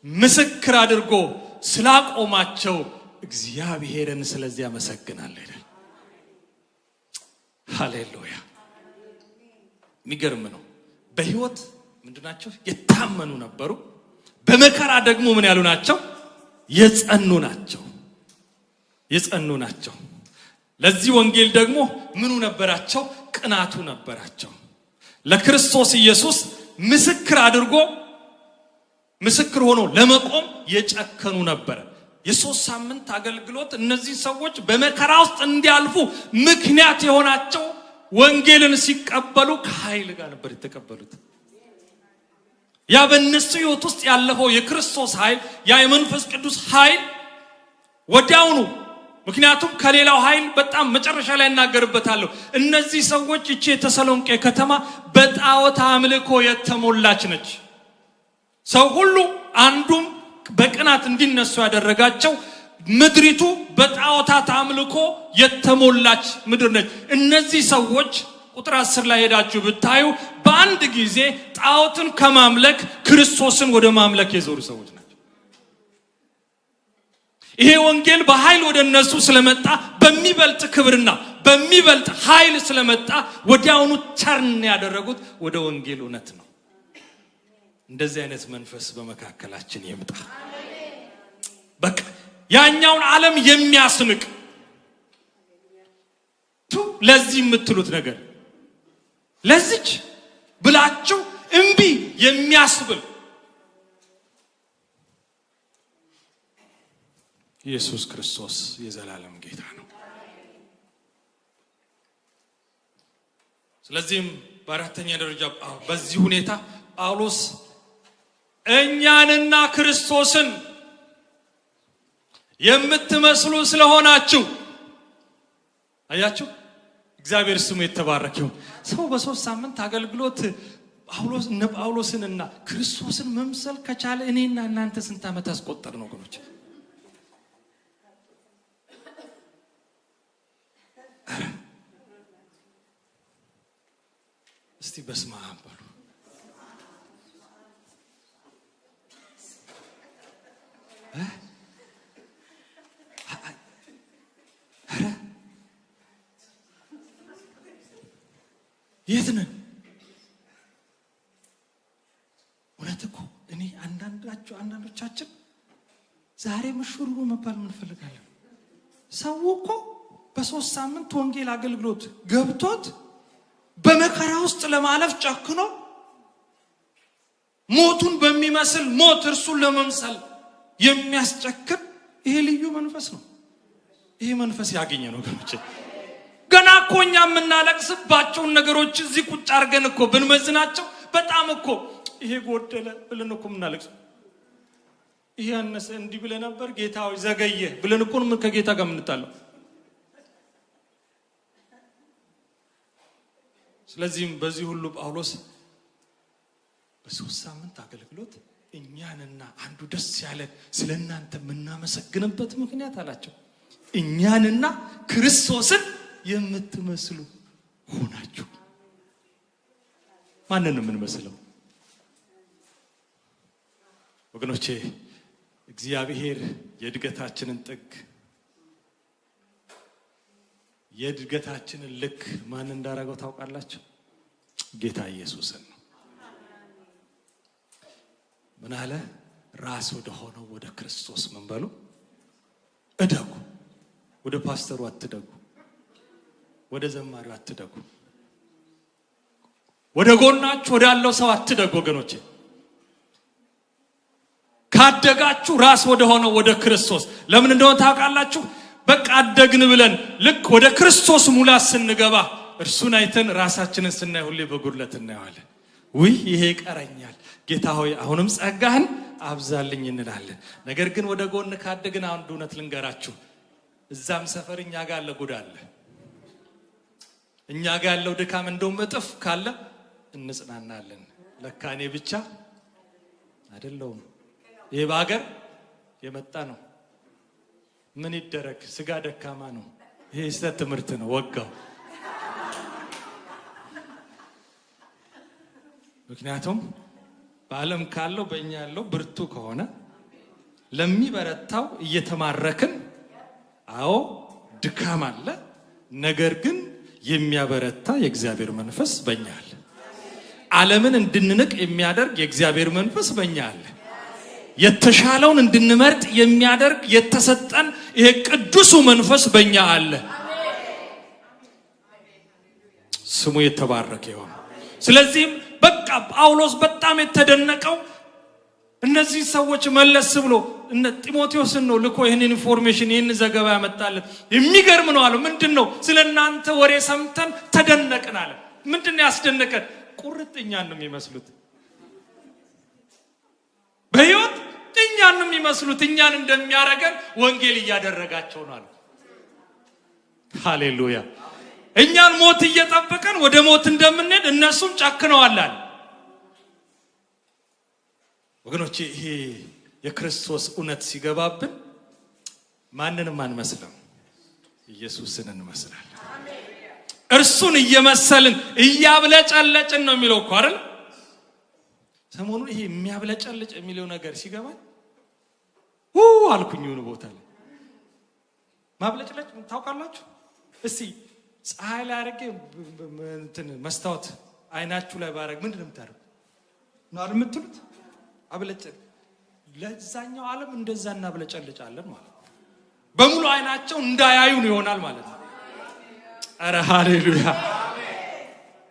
Speaker 1: ምስክር አድርጎ ስላቆማቸው እግዚአብሔርን ስለዚህ ያመሰግናለን ይላል። ሃሌሉያ! የሚገርም ነው። በሕይወት ምንድናቸው? የታመኑ ነበሩ። በመከራ ደግሞ ምን ያሉ ናቸው? የጸኑ ናቸው። የጸኑ ናቸው። ለዚህ ወንጌል ደግሞ ምኑ ነበራቸው? ቅናቱ ነበራቸው። ለክርስቶስ ኢየሱስ ምስክር አድርጎ ምስክር ሆኖ ለመቆም የጨከኑ ነበር። የ3 ሳምንት አገልግሎት እነዚህ ሰዎች በመከራ ውስጥ እንዲያልፉ ምክንያት የሆናቸው ወንጌልን ሲቀበሉ ከኃይል ጋር ነበር የተቀበሉት። ያ በእነሱ ሕይወት ውስጥ ያለፈው የክርስቶስ ኃይል፣ ያ የመንፈስ ቅዱስ ኃይል ወዲያውኑ፣ ምክንያቱም ከሌላው ኃይል በጣም መጨረሻ ላይ እናገርበታለሁ። እነዚህ ሰዎች እቺ የተሰሎንቄ ከተማ በጣዖት አምልኮ የተሞላች ነች። ሰው ሁሉ አንዱም በቅናት እንዲነሱ ያደረጋቸው ምድሪቱ በጣዖታት አምልኮ የተሞላች ምድር ነች። እነዚህ ሰዎች ቁጥር 10 ላይ ሄዳችሁ ብታዩ በአንድ ጊዜ ጣዖትን ከማምለክ ክርስቶስን ወደ ማምለክ የዞሩ ሰዎች ናቸው። ይሄ ወንጌል በኃይል ወደ እነሱ ስለመጣ በሚበልጥ ክብርና በሚበልጥ ኃይል ስለመጣ ወዲያውኑ ተርን ያደረጉት ወደ ወንጌል እውነት ነው። እንደዚህ አይነት መንፈስ በመካከላችን ይምጣ። በቃ ያኛውን ዓለም የሚያስንቅ ለዚህ የምትሉት ነገር ለዚች ብላችሁ እምቢ የሚያስብል ኢየሱስ ክርስቶስ የዘላለም ጌታ ነው። ስለዚህም በአራተኛ ደረጃ በዚህ ሁኔታ ጳውሎስ እኛንና ክርስቶስን የምትመስሉ ስለሆናችሁ፣ አያችሁ፣ እግዚአብሔር ስሙ የተባረከ ይሁን። ሰው በ3 ሳምንት አገልግሎት ጳውሎስንና ክርስቶስን መምሰል ከቻለ እኔና እናንተ ስንት ዓመት አስቆጠር ነው ወገኖች? እስቲ በስመ አብ በሉ። የት ነን? እውነት እኮ እኔ አንዳንዶቻችን ዛሬ ምሽሩ መባል እንፈልጋለን። ሰው እኮ በ3 ሳምንት ወንጌል አገልግሎት ገብቶት በመከራ ውስጥ ለማለፍ ጨክኖ ሞቱን በሚመስል ሞት እርሱን ለመምሰል የሚያስጨክር ይሄ ልዩ መንፈስ ነው። ይሄ መንፈስ ያገኘ ነው ወገኖቼ። ገና እኮ እኛ የምናለቅስባቸውን ነገሮች እዚህ ቁጭ አድርገን እኮ ብንመዝናቸው በጣም እኮ ይሄ ጎደለ ብለን እኮ የምናለቅስ፣ ይሄ አነሰ እንዲህ ብለን ነበር ጌታ ሆይ ዘገየ ብለን እኮ ከጌታ ጋር የምንጣለው። ስለዚህም በዚህ ሁሉ ጳውሎስ በ3 ሳምንት አገልግሎት እኛንና አንዱ ደስ ያለ ስለናንተ የምናመሰግንበት ምክንያት አላቸው። እኛንና ክርስቶስን የምትመስሉ ሆናችሁ። ማንን ነው የምንመስለው ወገኖቼ? እግዚአብሔር የእድገታችንን ጥግ የእድገታችንን ልክ ማን እንዳረገው ታውቃላችሁ? ጌታ ኢየሱስን ነው። ምን አለ? ራስ ወደ ሆነው ወደ ክርስቶስ ምን በሉ እደጉ። ወደ ፓስተሩ አትደጉ፣ ወደ ዘማሪው አትደጉ፣ ወደ ጎናችሁ ወዳለው ሰው አትደጉ። ወገኖቼ ካደጋችሁ ራስ ወደ ሆነው ወደ ክርስቶስ። ለምን እንደሆነ ታውቃላችሁ? በቃ አደግን ብለን ልክ ወደ ክርስቶስ ሙላት ስንገባ እርሱን አይተን ራሳችንን ስናይ ሁሌ በጉድለት እናየዋለን። ውይ ይሄ ይቀረኛል፣ ጌታ ሆይ አሁንም ጸጋህን አብዛልኝ እንላለን። ነገር ግን ወደ ጎን ካደግን አንድ እውነት ልንገራችሁ፣ እዛም ሰፈር እኛ ጋር ያለ ጉድ አለ። እኛ ጋር ያለው ድካም እንደውም እጥፍ ካለ እንጽናናለን። ለካ እኔ ብቻ አይደለሁም፣ ይሄ በአገር የመጣ ነው። ምን ይደረግ፣ ስጋ ደካማ ነው። ይሄ ስህተት ትምህርት ነው፣ ወጋው። ምክንያቱም በዓለም ካለው በእኛ ያለው ብርቱ ከሆነ ለሚበረታው እየተማረክን፣ አዎ ድካም አለ፣ ነገር ግን የሚያበረታ የእግዚአብሔር መንፈስ በእኛ አለ። ዓለምን እንድንንቅ የሚያደርግ የእግዚአብሔር መንፈስ በእኛ አለ። የተሻለውን እንድንመርጥ የሚያደርግ የተሰጠን ይሄ ቅዱሱ መንፈስ በእኛ አለ። ስሙ የተባረከ ይሁን። ስለዚህም በቃ ጳውሎስ በጣም የተደነቀው እነዚህ ሰዎች መለስ ብሎ እነ ጢሞቴዎስን ነው ልኮ ይህንን ኢንፎርሜሽን ይህን ዘገባ ያመጣልን። የሚገርም ነው አለ። ምንድነው? ስለናንተ ወሬ ሰምተን ተደነቅን አለ። ምንድነው ያስደነቀን? ቁርጥ እኛን ነው የሚመስሉት፣ በሕይወት እኛን ነው የሚመስሉት። እኛን እንደሚያረገን ወንጌል እያደረጋቸው ነው አለ። ሃሌሉያ። እኛን ሞት እየጠበቀን ወደ ሞት እንደምንሄድ እነሱም ጨክነዋል አለ። ወገኖቼ ይሄ የክርስቶስ እውነት ሲገባብን ማንንም አንመስልም፣ ኢየሱስን እንመስላለን። እርሱን እየመሰልን እያብለጨለጭን ነው የሚለው እኮ አይደል? ሰሞኑን ይሄ የሚያብለጨልጭ የሚለው ነገር ሲገባኝ አልኩኝ። የሆነ ቦታ ላይ ማብለጭለጭ ታውቃላችሁ? እስቲ ፀሐይ ላይ አድርጌ መስታወት አይናችሁ ላይ ባረግ ምንድን ነው የምታደርጉት? ነው አይደል የምትሉት? አብለጨል። ለዛኛው ዓለም እንደዛ እናብለጨልጫለን ማለት ነው። በሙሉ አይናቸው እንዳያዩን ይሆናል ማለት ነው። አረ ሃሌሉያ።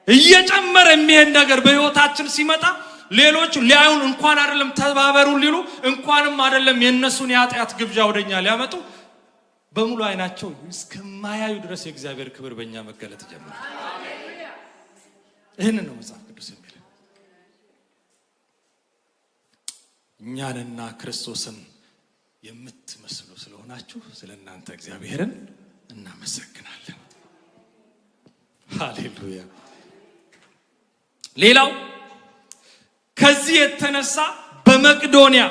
Speaker 1: እየጨመረ የሚሄድ ነገር በህይወታችን ሲመጣ ሌሎች ሊያዩን እንኳን አይደለም ተባበሩን ሊሉ እንኳንም አይደለም የነሱን የኃጢአት ግብዣ ወደኛ ሊያመጡ በሙሉ አይናቸው እስከማያዩ ድረስ የእግዚአብሔር ክብር በእኛ መገለጥ ጀመረ። ይህንን ነው መጽሐፍ ቅዱስ የሚለው። እኛንና ክርስቶስን የምትመስሉ ስለሆናችሁ ስለእናንተ እግዚአብሔርን እናመሰግናለን። ሃሌሉያ። ሌላው ከዚህ የተነሳ በመቅዶንያ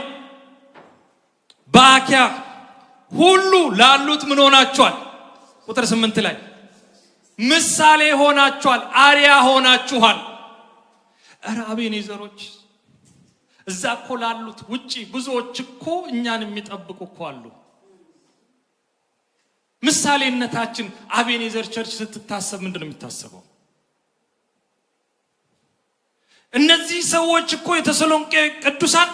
Speaker 1: በአኪያ ሁሉ ላሉት ምን ሆናችኋል? ቁጥር 8 ላይ ምሳሌ ሆናችኋል፣ አርያ ሆናችኋል። ኧረ አቤኔዘሮች እዛ እኮ ላሉት ውጪ ብዙዎች እኮ እኛን የሚጠብቁ እኮ አሉ። ምሳሌነታችን አቤኔዘር ቸርች ስትታሰብ ምንድን ነው የሚታሰበው? እነዚህ ሰዎች እኮ የተሰሎንቄ ቅዱሳን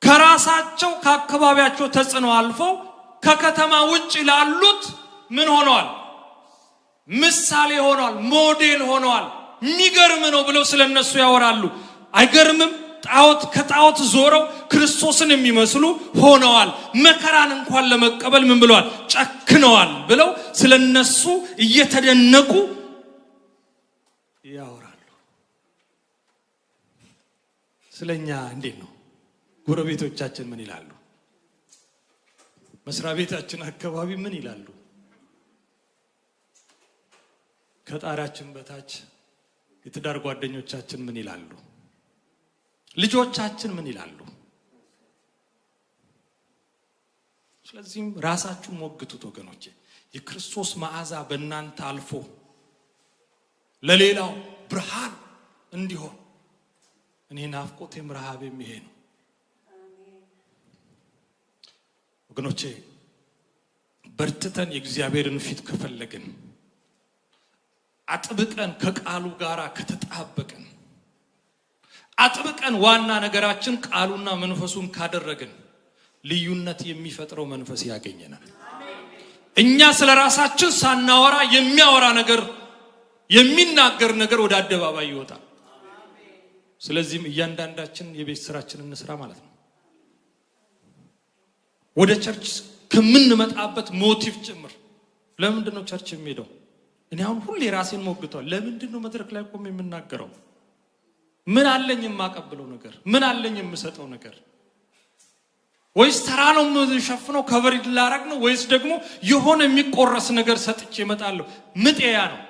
Speaker 1: ከራሳቸው ከአካባቢያቸው ተጽዕኖ አልፈው ከከተማ ውጪ ላሉት ምን ሆነዋል? ምሳሌ ሆነዋል፣ ሞዴል ሆነዋል። የሚገርም ነው ብለው ስለነሱ ያወራሉ። አይገርምም? ከጣዖት ዞረው ክርስቶስን የሚመስሉ ሆነዋል። መከራን እንኳን ለመቀበል ምን ብለዋል? ጨክነዋል ብለው ስለነሱ እየተደነቁ ያወራሉ። ስለኛ እንዴት ነው? ጎረቤቶቻችን ምን ይላሉ? መስሪያ ቤታችን አካባቢ ምን ይላሉ? ከጣሪያችን በታች የትዳር ጓደኞቻችን ምን ይላሉ? ልጆቻችን ምን ይላሉ? ስለዚህም ራሳችሁን ሞግቱት ወገኖቼ። የክርስቶስ መዓዛ በእናንተ አልፎ ለሌላው ብርሃን እንዲሆን እኔ ናፍቆቴም ረሃቤም ይሄ ነው። ወገኖቼ በርትተን የእግዚአብሔርን ፊት ከፈለግን አጥብቀን ከቃሉ ጋራ ከተጣበቅን አጥብቀን ዋና ነገራችን ቃሉና መንፈሱን ካደረግን ልዩነት የሚፈጥረው መንፈስ ያገኘናል። እኛ ስለራሳችን ሳናወራ የሚያወራ ነገር የሚናገር ነገር ወደ አደባባይ ይወጣል። ስለዚህም እያንዳንዳችን የቤት ስራችንን እንስራ ማለት ነው። ወደ ቸርች ከምንመጣበት ሞቲቭ ጭምር ለምንድን ነው ቸርች የሚሄደው? እኔ አሁን ሁሌ ራሴን ሞግቷል። ለምንድን ነው መድረክ ላይ ቆሜ የምናገረው? ምን አለኝ የማቀብለው ነገር? ምን አለኝ የምሰጠው ነገር? ወይስ ተራ ነው የምሸፍነው ከቨር ላረግ ነው? ወይስ ደግሞ የሆነ የሚቆረስ ነገር ሰጥቼ እመጣለሁ? ምጤያ ነው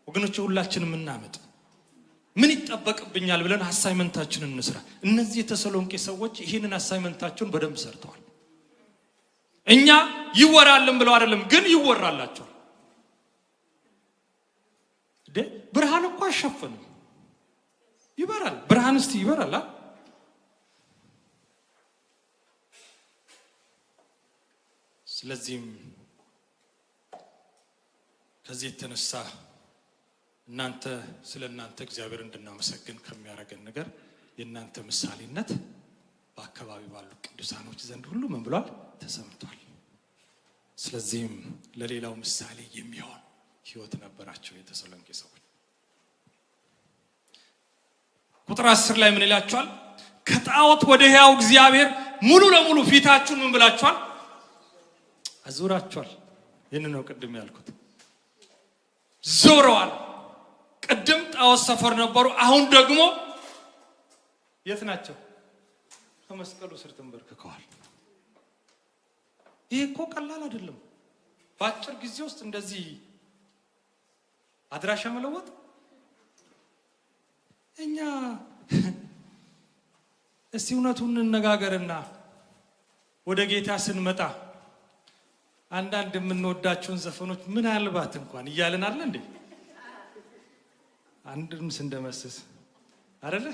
Speaker 1: ወገኖቼ። ሁላችንም እናመጥ። ምን ይጠበቅብኛል ብለን አሳይመንታችንን እንስራ። እነዚህ የተሰሎንቄ ሰዎች ይህንን አሳይመንታቸውን በደንብ ሰርተዋል። እኛ ይወራልን ብለው አይደለም ግን ይወራላቸዋል። ብርሃን እኮ አሸፈንም ይበራል። ብርሃን እስቲ ይበራል። ስለዚህም ከዚህ የተነሳ እናንተ ስለናንተ እግዚአብሔር እንድናመሰግን ከሚያረገን ነገር የናንተ ምሳሌነት በአካባቢ ባሉ ቅዱሳኖች ዘንድ ሁሉ ምን ብሏል? ተሰምቷል። ስለዚህም ለሌላው ምሳሌ የሚሆን ሕይወት ነበራቸው የተሰሎንቄ ሰዎች። ቁጥር 10 ላይ ምን ይላችኋል? ከጣዖት ወደ ሕያው እግዚአብሔር ሙሉ ለሙሉ ፊታችሁን ምን ብላችኋል? አዙራችኋል። ይህን ነው ቅድም ያልኩት። ዞረዋል። ቅድም ጣዖት ሰፈር ነበሩ። አሁን ደግሞ የት ናቸው? ከመስቀሉ ስር ተንበርክከዋል። ይሄ እኮ ቀላል አይደለም። በአጭር ጊዜ ውስጥ እንደዚህ አድራሻ መለወጥ። እኛ እስቲ እውነቱን እንነጋገርና ወደ ጌታ ስንመጣ አንዳንድ የምንወዳቸውን ዘፈኖች ምናልባት እንኳን እያልን አለ እንዴ አንድም ስንደመስስ አይደለ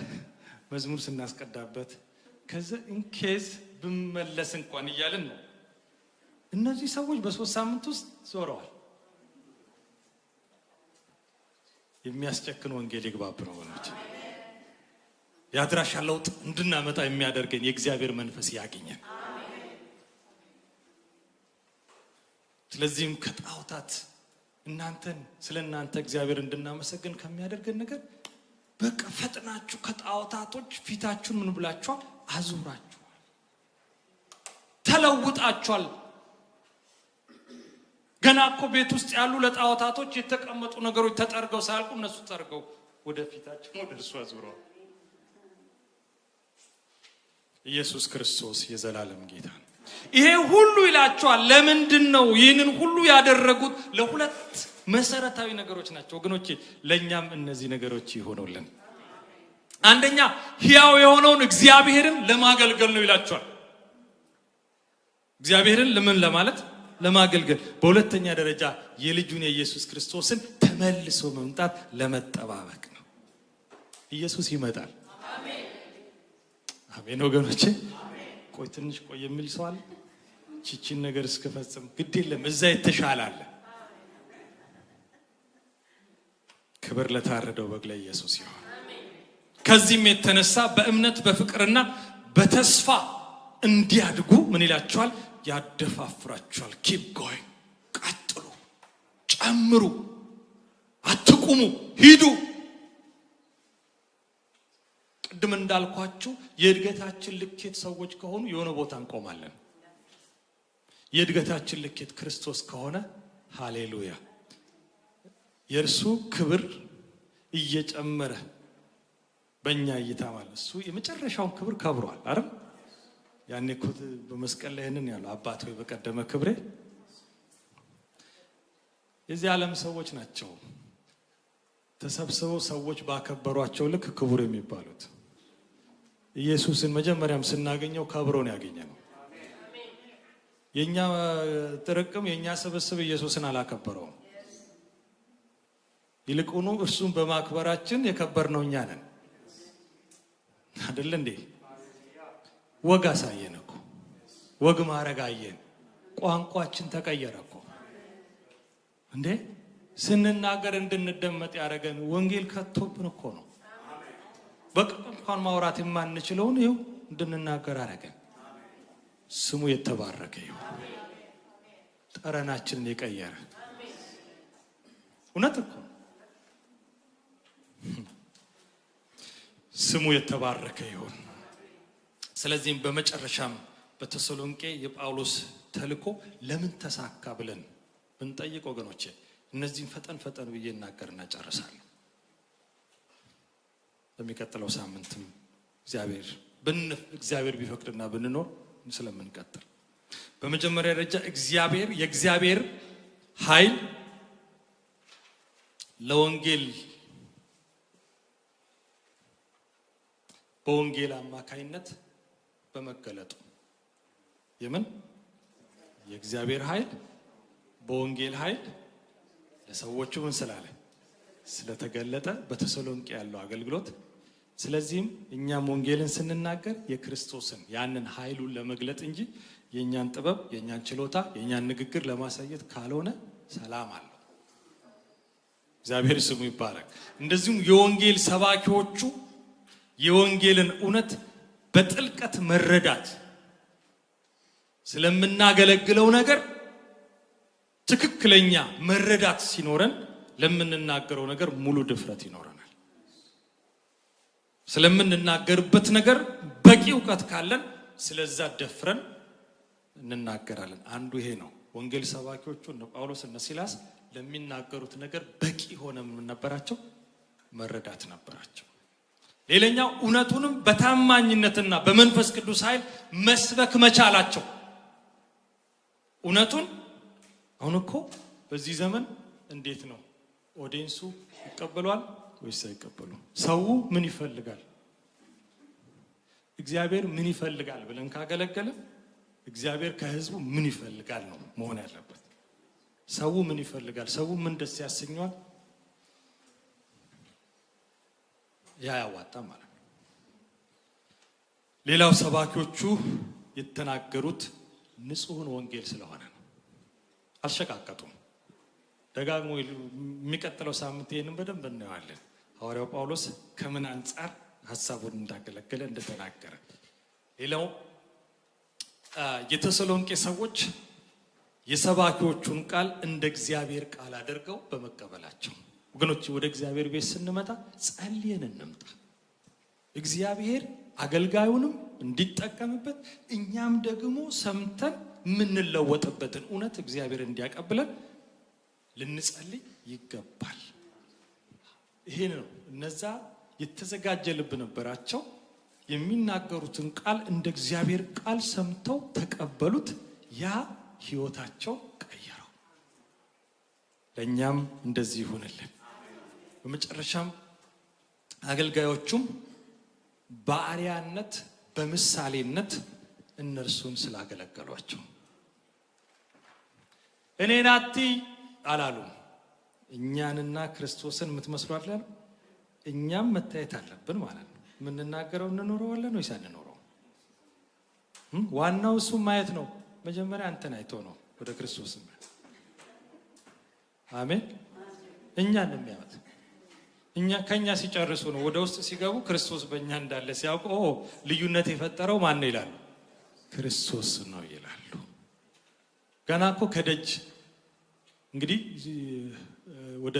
Speaker 1: መዝሙር ስናስቀዳበት ከዛ ኢንኬዝ ብመለስ እንኳን እያልን ነው። እነዚህ ሰዎች በ3 ሳምንት ውስጥ ዞረዋል። የሚያስጨክን ወንጌል ይግባብ ነው ወላች የአድራሻ ለውጥ እንድናመጣ የሚያደርገን የእግዚአብሔር መንፈስ ያገኘን። ስለዚህም ከጣዖታት እናንተን ስለናንተ እግዚአብሔር እንድናመሰግን ከሚያደርገን ነገር በቃ ፈጥናችሁ ከጣዖታቶች ፊታችሁን ምን ብላችኋል? አዙራችኋል። ተለውጣችኋል። ገና እኮ ቤት ውስጥ ያሉ ለጣዖታቶች የተቀመጡ ነገሮች ተጠርገው ሳያልቁ እነሱ ጠርገው ወደ ፊታቸው ወደ እርሱ አዙረዋል። ኢየሱስ ክርስቶስ የዘላለም ጌታ ነው። ይሄ ሁሉ ይላቸዋል። ለምንድን ነው ይህንን ሁሉ ያደረጉት? ለሁለት መሰረታዊ ነገሮች ናቸው ወገኖቼ። ለኛም እነዚህ ነገሮች ይሆኑልን። አንደኛ ሕያው የሆነውን እግዚአብሔርን ለማገልገል ነው ይላቸዋል። እግዚአብሔርን ለምን ለማለት ለማገልገል። በሁለተኛ ደረጃ የልጁን የኢየሱስ ክርስቶስን ተመልሶ መምጣት ለመጠባበቅ ነው። ኢየሱስ ይመጣል። አሜን ወገኖቼ። ቆይ ትንሽ ቆይ የሚል ሰው አለ? ቺቺን ነገር እስከፈጽም ግድ የለም እዛ የተሻለ አለ። ክብር ለታረደው በግ ለኢየሱስ ይሁን። ከዚህም የተነሳ በእምነት በፍቅርና በተስፋ እንዲያድጉ ምን ይላቸዋል? ያደፋፍራቸዋል። ኪፕ ጎይንግ፣ ቀጥሉ፣ ጨምሩ፣ አትቁሙ፣ ሂዱ። ቅድም እንዳልኳችሁ የእድገታችን ልኬት ሰዎች ከሆኑ የሆነ ቦታ እንቆማለን። የእድገታችን ልኬት ክርስቶስ ከሆነ ሃሌሉያ የእርሱ ክብር እየጨመረ በእኛ እይታ ማለት እሱ የመጨረሻውን ክብር ከብሯል አይደል? ያኔ እኮ በመስቀል ላይ ነን ያለው አባት ሆይ በቀደመ ክብሬ። የዚህ ዓለም ሰዎች ናቸው ተሰብስበው ሰዎች ባከበሯቸው ልክ ክቡር የሚባሉት። ኢየሱስን መጀመሪያም ስናገኘው ከብሮን ያገኘነው። የኛ ጥርቅም የኛ ስብስብ ኢየሱስን አላከበረውም። ይልቁኑ እርሱን በማክበራችን የከበርነው እኛ ነን አይደል እንዴ? ወግ አሳየን እኮ ወግ ማረግ አየን። ቋንቋችን ተቀየረ እኮ እንዴ! ስንናገር እንድንደመጥ ያደረገን ወንጌል ከቶብን እኮ ነው። በቃ እንኳን ማውራት የማንችለውን ይኸው እንድንናገር አደረገን። ስሙ የተባረከ ይሁን። ጠረናችንን የቀየረ እውነት እኮ ስሙ የተባረከ ይሁን። ስለዚህም በመጨረሻም በተሰሎንቄ የጳውሎስ ተልእኮ ለምን ተሳካ ብለን ብንጠይቅ ወገኖቼ እነዚህን ፈጠን ብዬ እናገርና ጨርሳለሁ። በሚቀጥለው ሳምንትም እግዚአብሔር ቢፈቅድና ብንኖር ስለምንቀጥል በመጀመሪያ ደረጃ የእግዚአብሔር ኃይል ለወንጌል በወንጌል አማካይነት በመገለጡ የእግዚአብሔር ኃይል በወንጌል ኃይል ለሰዎቹ ምን ስላለ ስለተገለጠ በተሰሎንቄ ያለው አገልግሎት። ስለዚህም እኛም ወንጌልን ስንናገር የክርስቶስን ያንን ኃይሉን ለመግለጥ እንጂ የኛን ጥበብ የኛን ችሎታ የኛን ንግግር ለማሳየት ካልሆነ ሰላም አለው። እግዚአብሔር ስሙ ይባረክ። እንደዚሁም የወንጌል ሰባኪዎቹ የወንጌልን እውነት በጥልቀት መረዳት ስለምናገለግለው ነገር ትክክለኛ መረዳት ሲኖረን ለምንናገረው ነገር ሙሉ ድፍረት ይኖረናል። ስለምንናገርበት ነገር በቂ እውቀት ካለን ስለዛ ደፍረን እንናገራለን። አንዱ ይሄ ነው። ወንጌል ሰባኪዎቹ እነ ጳውሎስ እነ ሲላስ ለሚናገሩት ነገር በቂ ሆነ ነበራቸው፣ መረዳት ነበራቸው። ሌላኛው እውነቱንም በታማኝነትና በመንፈስ ቅዱስ ኃይል መስበክ መቻላቸው። እውነቱን አሁን እኮ በዚህ ዘመን እንዴት ነው ኦዲየንሱ ይቀበሏል ወይስ አይቀበሉም? ሰው ምን ይፈልጋል? እግዚአብሔር ምን ይፈልጋል ብለን ካገለገለ እግዚአብሔር ከህዝቡ ምን ይፈልጋል ነው መሆን ያለበት። ሰው ምን ይፈልጋል? ሰው ምን ደስ ያሰኘዋል? ያ ያዋጣ ማለት ነው። ሌላው ሰባኪዎቹ የተናገሩት ንጹህን ወንጌል ስለሆነ ነው። አልሸቃቀጡም። ደጋግሞ የሚቀጥለው ሳምንት ይሄንን በደንብ እናየዋለን። ሐዋርያው ጳውሎስ ከምን አንጻር ሐሳቡን እንዳገለገለ እንደተናገረ። ሌላው የተሰሎንቄ ሰዎች የሰባኪዎቹን ቃል እንደ እግዚአብሔር ቃል አድርገው በመቀበላቸው። ወገኖች ወደ እግዚአብሔር ቤት ስንመጣ ጸልየን እንምጣ። እግዚአብሔር አገልጋዩንም እንዲጠቀምበት እኛም ደግሞ ሰምተን የምንለወጥበትን እውነት እግዚአብሔር እንዲያቀብለን ልንጸልይ ይገባል። ይሄ ነው። እነዛ የተዘጋጀ ልብ ነበራቸው። የሚናገሩትን ቃል እንደ እግዚአብሔር ቃል ሰምተው ተቀበሉት። ያ ህይወታቸው ቀየረው። ለእኛም እንደዚህ ይሁንልን። በመጨረሻም አገልጋዮቹም በአርአያነት በምሳሌነት እነርሱን ስላገለገሏቸው እኔን አትይ አላሉም። እኛንና ክርስቶስን የምትመስሉ አይደል? እኛም መታየት አለብን ማለት ነው። የምንናገረው እንኖረዋለን ወይስ አንኖረው? ዋናው እሱ ማየት ነው። መጀመሪያ አንተን አይቶ ነው ወደ ክርስቶስ። አሜን። እኛን የሚያመት ከኛ ሲጨርሱ ነው ወደ ውስጥ ሲገቡ ክርስቶስ በእኛ እንዳለ ሲያውቁ ልዩነት የፈጠረው ማን ነው ይላሉ? ክርስቶስ ነው ይላሉ። ገና እኮ ከደጅ እንግዲህ ወደ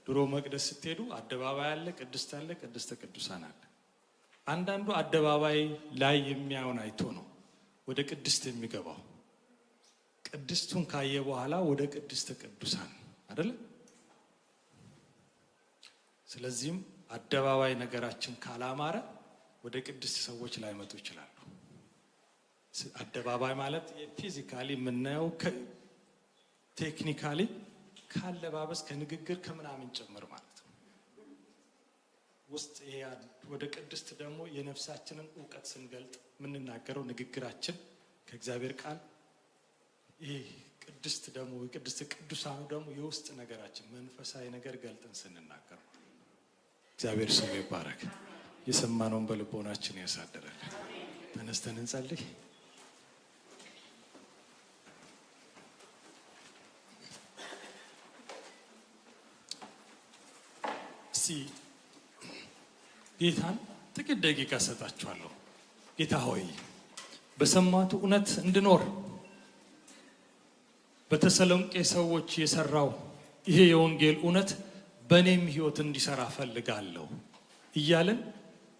Speaker 1: ድሮ መቅደስ ስትሄዱ አደባባይ አለ፣ ቅድስት አለ፣ ቅድስተ ቅዱሳን አለ። አንዳንዱ አደባባይ ላይ የሚያውን አይቶ ነው ወደ ቅድስት የሚገባው። ቅድስቱን ካየ በኋላ ወደ ቅድስተ ቅዱሳን አይደለ? ስለዚህም አደባባይ ነገራችን ካላማረ ወደ ቅድስት ሰዎች ላይ መጡ ይችላሉ። አደባባይ ማለት ፊዚካሊ የምናየው ቴክኒካሊ ካለባበስ ከንግግር ከምናምን ጭምር ማለት ነው። ውስጥ ወደ ቅድስት ደግሞ የነፍሳችንን እውቀት ስንገልጥ የምንናገረው ንግግራችን ከእግዚአብሔር ቃል፣ ይሄ ቅድስት ደግሞ የቅድስት ቅዱሳኑ ደግሞ የውስጥ ነገራችን መንፈሳዊ ነገር ገልጠን ስንናገር። እግዚአብሔር ስሙ ይባረክ። የሰማነውን በልቦናችን ያሳደረልን። ተነስተን እንጸልይ። እስቲ ጌታን ጥቂት ደቂቃ ሰጣችኋለሁ። ጌታ ሆይ በሰማቱ እውነት እንድኖር በተሰሎንቄ ሰዎች የሰራው ይሄ የወንጌል እውነት በእኔም ህይወት እንዲሰራ ፈልጋለሁ እያለን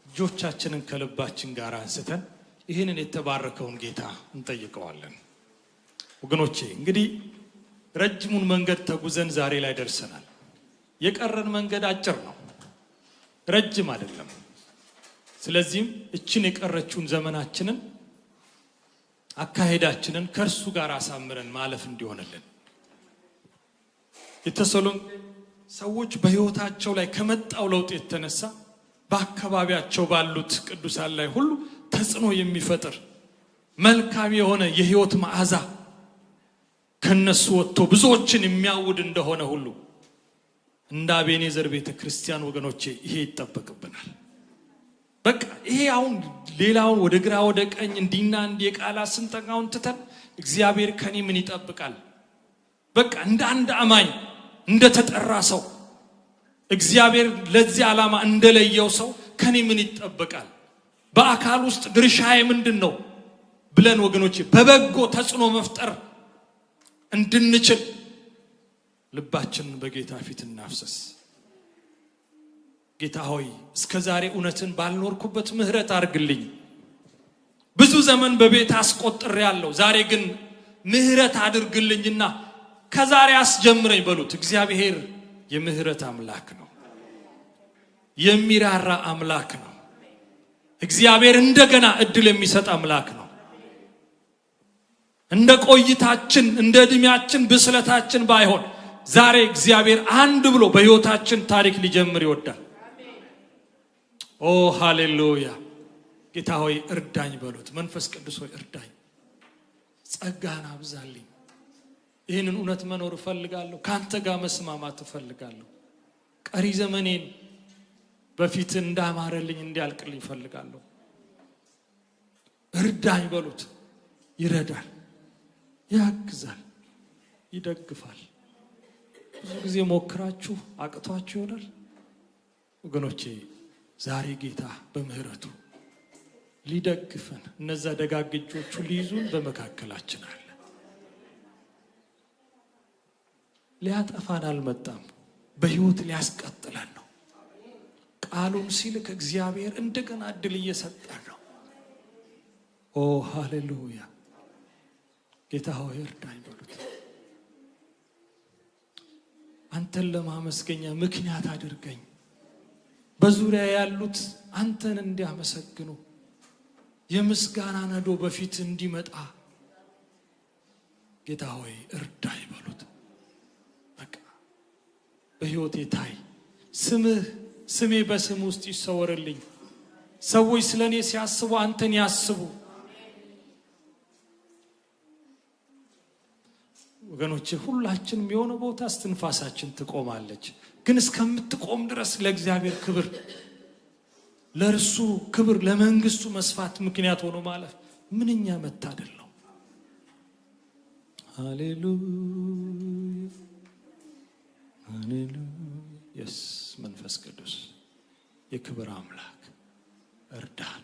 Speaker 1: እጆቻችንን ከልባችን ጋር አንስተን ይህንን የተባረከውን ጌታ እንጠይቀዋለን። ወገኖቼ እንግዲህ ረጅሙን መንገድ ተጉዘን ዛሬ ላይ ደርሰናል። የቀረን መንገድ አጭር ነው፣ ረጅም አይደለም። ስለዚህም እችን የቀረችውን ዘመናችንን አካሄዳችንን ከእርሱ ጋር አሳምረን ማለፍ እንዲሆንልን የተሰሎንቄ ሰዎች በህይወታቸው ላይ ከመጣው ለውጥ የተነሳ በአካባቢያቸው ባሉት ቅዱሳን ላይ ሁሉ ተጽዕኖ የሚፈጥር መልካም የሆነ የህይወት መዓዛ ከነሱ ወጥቶ ብዙዎችን የሚያውድ እንደሆነ ሁሉ እንደ አቤኔዘር ቤተክርስቲያን ወገኖቼ ይሄ ይጠበቅብናል። በቃ ይሄ አሁን ሌላውን ወደ ግራ ወደ ቀኝ እንዲና የቃላት ስንጠቃውን ትተን እግዚአብሔር ከኔ ምን ይጠብቃል? በቃ እንደ አንድ አማኝ እንደ ተጠራ ሰው እግዚአብሔር ለዚህ ዓላማ እንደለየው ሰው ከኔ ምን ይጠበቃል? በአካል ውስጥ ድርሻዬ ምንድነው ብለን ወገኖቼ በበጎ ተጽዕኖ መፍጠር እንድንችል ልባችንን በጌታ ፊት እናፍሰስ። ጌታ ሆይ እስከዛሬ እውነትን ባልኖርኩበት ምህረት አድርግልኝ። ብዙ ዘመን በቤት አስቆጥሬያለሁ። ዛሬ ግን ምህረት አድርግልኝና ከዛሬ አስጀምረኝ በሉት። እግዚአብሔር የምህረት አምላክ ነው፣ የሚራራ አምላክ ነው። እግዚአብሔር እንደገና እድል የሚሰጥ አምላክ ነው። እንደ ቆይታችን እንደ እድሜያችን ብስለታችን ባይሆን ዛሬ እግዚአብሔር አንድ ብሎ በህይወታችን ታሪክ ሊጀምር ይወዳል። ኦ ሃሌሉያ! ጌታ ሆይ እርዳኝ በሉት። መንፈስ ቅዱስ ሆይ እርዳኝ፣ ጸጋን አብዛልኝ። ይህንን እውነት መኖር እፈልጋለሁ፣ ካንተ ጋር መስማማት እፈልጋለሁ። ቀሪ ዘመኔን በፊት እንዳማረልኝ እንዲያልቅልኝ እፈልጋለሁ። እርዳኝ በሉት። ይረዳል፣ ያግዛል፣ ይደግፋል። ብዙ ጊዜ ሞክራችሁ አቅቷችሁ ይሆናል ወገኖቼ። ዛሬ ጌታ በምህረቱ ሊደግፈን እነዛ ደጋግ እጆቹ ሊይዙን በመካከላችን አለ። ሊያጠፋን አልመጣም፣ በህይወት ሊያስቀጥለን ነው። ቃሉን ሲልክ እግዚአብሔር እንደገና እድል እየሰጠን ነው። ኦ ሃሌሉያ! ጌታ ሆይ እርዳኝ በሉት። አንተን ለማመስገኛ ምክንያት አድርገኝ። በዙሪያ ያሉት አንተን እንዲያመሰግኑ የምስጋና ነዶ በፊት እንዲመጣ ጌታ ሆይ እርዳኝ በሉት። በቃ በህይወቴ ታይ፣ ስሜ በስም ውስጥ ይሰወርልኝ። ሰዎች ስለኔ ሲያስቡ አንተን ያስቡ። ወገኖቼ ሁላችንም የሆነ ቦታ እስትንፋሳችን ትቆማለች። ግን እስከምትቆም ድረስ ለእግዚአብሔር ክብር፣ ለእርሱ ክብር፣ ለመንግስቱ መስፋት ምክንያት ሆኖ ማለፍ ምንኛ መታደል ነው። ሃሌሉያ ሃሌሉያ። የስ መንፈስ ቅዱስ የክብር አምላክ እርዳን።